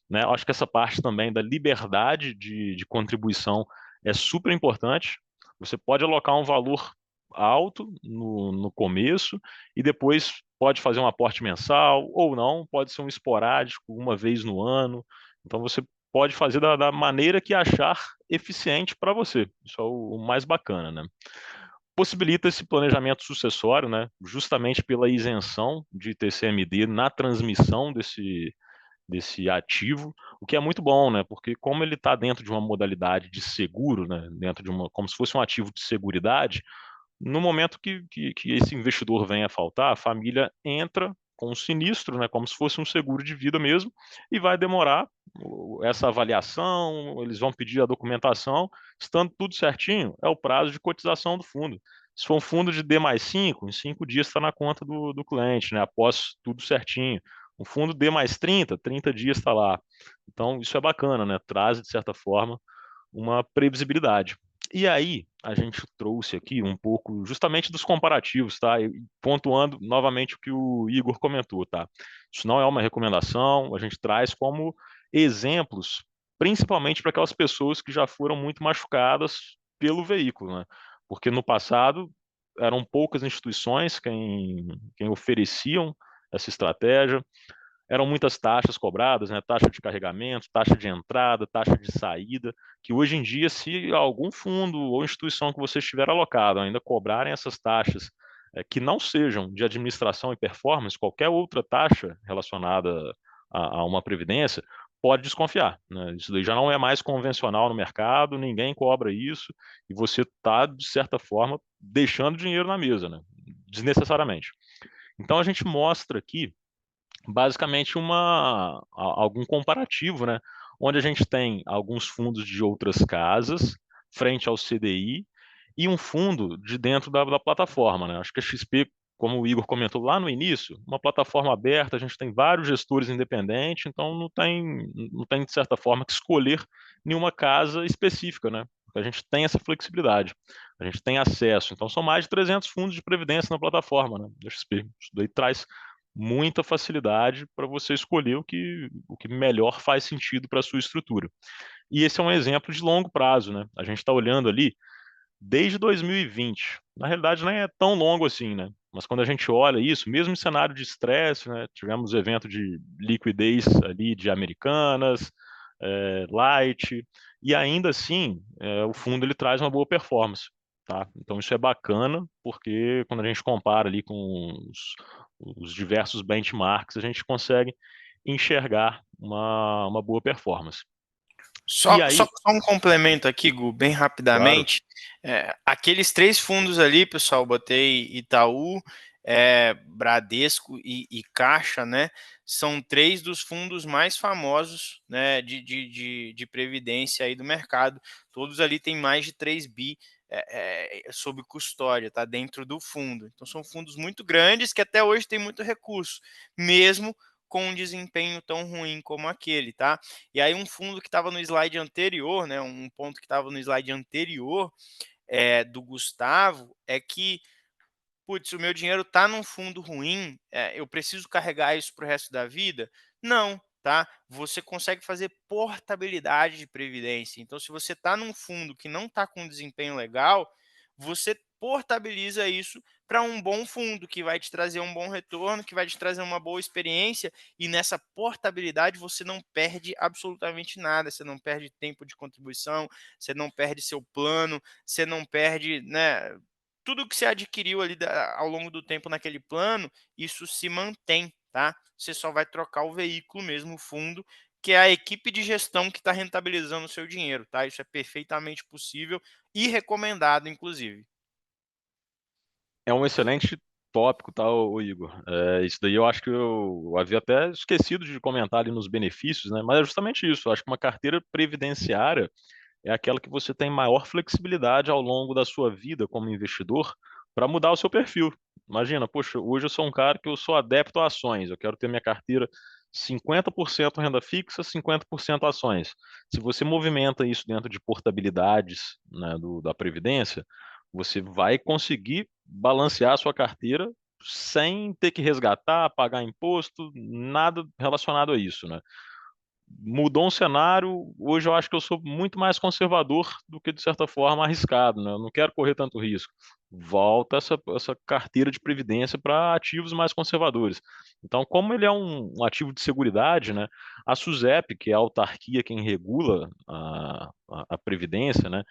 Né? Eu acho que essa parte também da liberdade de contribuição é super importante. Você pode alocar um valor alto no começo e depois pode fazer um aporte mensal ou não, pode ser um esporádico, uma vez no ano. Então você pode fazer da maneira que achar eficiente para você. Isso é o mais bacana, né? Possibilita esse planejamento sucessório, né? Justamente pela isenção de TCMD na transmissão desse ativo, o que é muito bom, né? Porque como ele está dentro de uma modalidade de seguro, né? Dentro de uma, como se fosse um ativo de seguridade, no momento que esse investidor venha a faltar, a família entra com um sinistro, né, como se fosse um seguro de vida mesmo, e vai demorar essa avaliação, eles vão pedir a documentação, estando tudo certinho, é o prazo de cotização do fundo. Se for um fundo de D mais 5, em 5 dias está na conta do cliente, né, após tudo certinho. Um fundo D mais 30, 30 dias está lá. Então, isso é bacana, né? Traz, de certa forma, uma previsibilidade. E aí, a gente trouxe aqui um pouco justamente dos comparativos, tá? E pontuando novamente o que o Igor comentou, tá? Isso não é uma recomendação, a gente traz como exemplos, principalmente para aquelas pessoas que já foram muito machucadas pelo veículo, né? Porque no passado eram poucas instituições quem ofereciam essa estratégia, eram muitas taxas cobradas, né? Taxa de carregamento, taxa de entrada, taxa de saída, que hoje em dia, se algum fundo ou instituição que você estiver alocado ainda cobrarem essas taxas que não sejam de administração e performance, qualquer outra taxa relacionada a uma previdência, pode desconfiar, né? Isso daí já não é mais convencional no mercado, ninguém cobra isso, e você está, de certa forma, deixando dinheiro na mesa, né? Desnecessariamente. Então a gente mostra aqui basicamente algum comparativo, né? Onde a gente tem alguns fundos de outras casas frente ao CDI e um fundo de dentro da plataforma, né? Acho que a XP, como o Igor comentou lá no início, uma plataforma aberta, a gente tem vários gestores independentes, então não tem de certa forma que escolher nenhuma casa específica, né? Porque a gente tem essa flexibilidade, a gente tem acesso. Então são mais de 300 fundos de previdência na plataforma, né, da XP. Isso daí traz muita facilidade para você escolher o que melhor faz sentido para a sua estrutura. E esse é um exemplo de longo prazo, né? A gente está olhando ali desde 2020. Na realidade, nem é tão longo assim, né? Mas quando a gente olha isso, mesmo em cenário de estresse, né? Tivemos evento de liquidez ali de Americanas, Light, e ainda assim, o fundo ele traz uma boa performance. Tá? Então isso é bacana, porque quando a gente compara ali com os diversos benchmarks, a gente consegue enxergar uma boa performance. E Só aí, um complemento aqui, Gu, bem claro, rapidamente. Aqueles três fundos ali, pessoal, botei Itaú, Bradesco e Caixa, né? São três dos fundos mais famosos, né, de previdência aí do mercado. Todos ali têm mais de 3 bi sob custódia, tá? Dentro do fundo. Então são fundos muito grandes que até hoje têm muito recurso, mesmo com um desempenho tão ruim como aquele, tá? E aí um fundo que estava no slide anterior, né, um ponto que estava no slide anterior do Gustavo, é que, putz, o meu dinheiro está num fundo ruim, eu preciso carregar isso para o resto da vida? Não, tá? Você consegue fazer portabilidade de previdência. Então, se você está num fundo que não está com desempenho legal, você portabiliza isso para um bom fundo que vai te trazer um bom retorno, que vai te trazer uma boa experiência, e nessa portabilidade você não perde absolutamente nada, você não perde tempo de contribuição, você não perde seu plano, você não perde, né, tudo que você adquiriu ali ao longo do tempo naquele plano, isso se mantém, tá? Você só vai trocar o veículo mesmo, o fundo, que é a equipe de gestão que está rentabilizando o seu dinheiro, tá? Isso é perfeitamente possível e recomendado, inclusive. é um excelente tópico, tá, ô Igor? Isso daí eu acho que eu havia até esquecido de comentar ali nos benefícios, né? Mas é justamente isso. Eu acho que uma carteira previdenciária é aquela que você tem maior flexibilidade ao longo da sua vida como investidor para mudar o seu perfil. Imagina, poxa, hoje eu sou um cara que eu sou adepto a ações, eu quero ter minha carteira 50% renda fixa, 50% ações. Se você movimenta isso dentro de portabilidades, né, da Previdência, você vai conseguir balancear a sua carteira sem ter que resgatar, pagar imposto, nada relacionado a isso, né? Mudou um cenário. Hoje eu acho que eu sou muito mais conservador do que, de certa forma, arriscado, né? Eu não quero correr tanto risco. Volta essa carteira de previdência para ativos mais conservadores. Então, como ele é um ativo de seguridade, né? A SUSEP, que é a autarquia quem regula a previdência, né?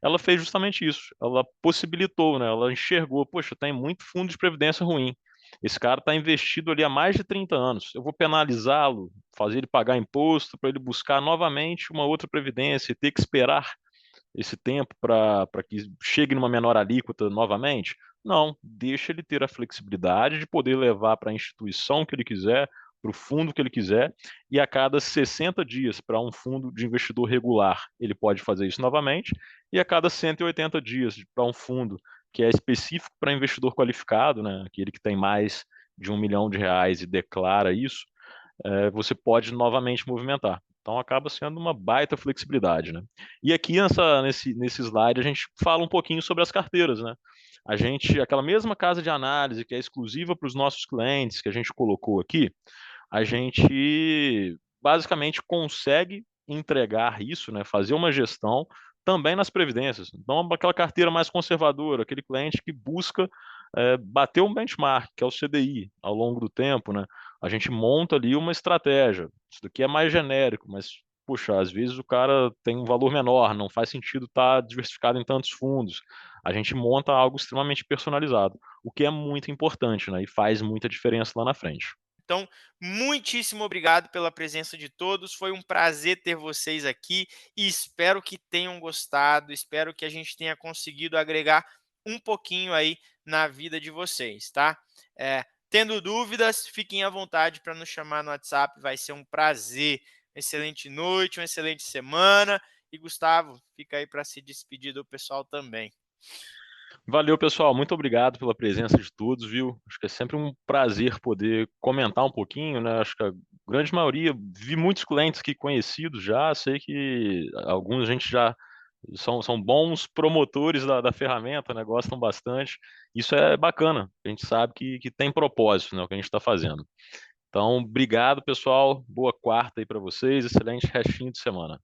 Ela fez justamente isso. Ela possibilitou, né? Ela enxergou, poxa, tem muito fundo de previdência ruim. Esse cara está investido ali há mais de 30 anos. Eu vou penalizá-lo, fazer ele pagar imposto para ele buscar novamente uma outra previdência e ter que esperar esse tempo para que chegue numa menor alíquota novamente? Não, deixa ele ter a flexibilidade de poder levar para a instituição que ele quiser, para o fundo que ele quiser, e a cada 60 dias para um fundo de investidor regular, ele pode fazer isso novamente, e a cada 180 dias para um fundo que é específico para investidor qualificado, né, aquele que tem mais de R$ 1 milhão e declara isso, você pode novamente movimentar. Então acaba sendo uma baita flexibilidade, né? E aqui nesse slide a gente fala um pouquinho sobre as carteiras, né? A gente, aquela mesma casa de análise que é exclusiva para os nossos clientes, que a gente colocou aqui, a gente basicamente consegue entregar isso, né? Fazer uma gestão também nas previdências. Então, aquela carteira mais conservadora, aquele cliente que busca bater um benchmark, que é o CDI, ao longo do tempo, né? A gente monta ali uma estratégia. Isso daqui é mais genérico, mas, puxa, às vezes o cara tem um valor menor, não faz sentido estar diversificado em tantos fundos. A gente monta algo extremamente personalizado, o que é muito importante, né? E faz muita diferença lá na frente. Então, muitíssimo obrigado pela presença de todos. Foi um prazer ter vocês aqui e espero que tenham gostado. Espero que a gente tenha conseguido agregar um pouquinho aí na vida de vocês, tá? Tendo dúvidas, fiquem à vontade para nos chamar no WhatsApp. Vai ser um prazer. Excelente noite, uma excelente semana. E Gustavo, fica aí para se despedir do pessoal também. Valeu, pessoal. Muito obrigado pela presença de todos, viu? Acho que é sempre um prazer poder comentar um pouquinho, né? Acho que a grande maioria, vi muitos clientes aqui conhecidos já, sei que alguns a gente já são bons promotores da ferramenta, né? Gostam bastante. Isso é bacana. A gente sabe que tem propósito, né? O que a gente está fazendo. Então, obrigado, pessoal. Boa quarta aí para vocês. Excelente restinho de semana.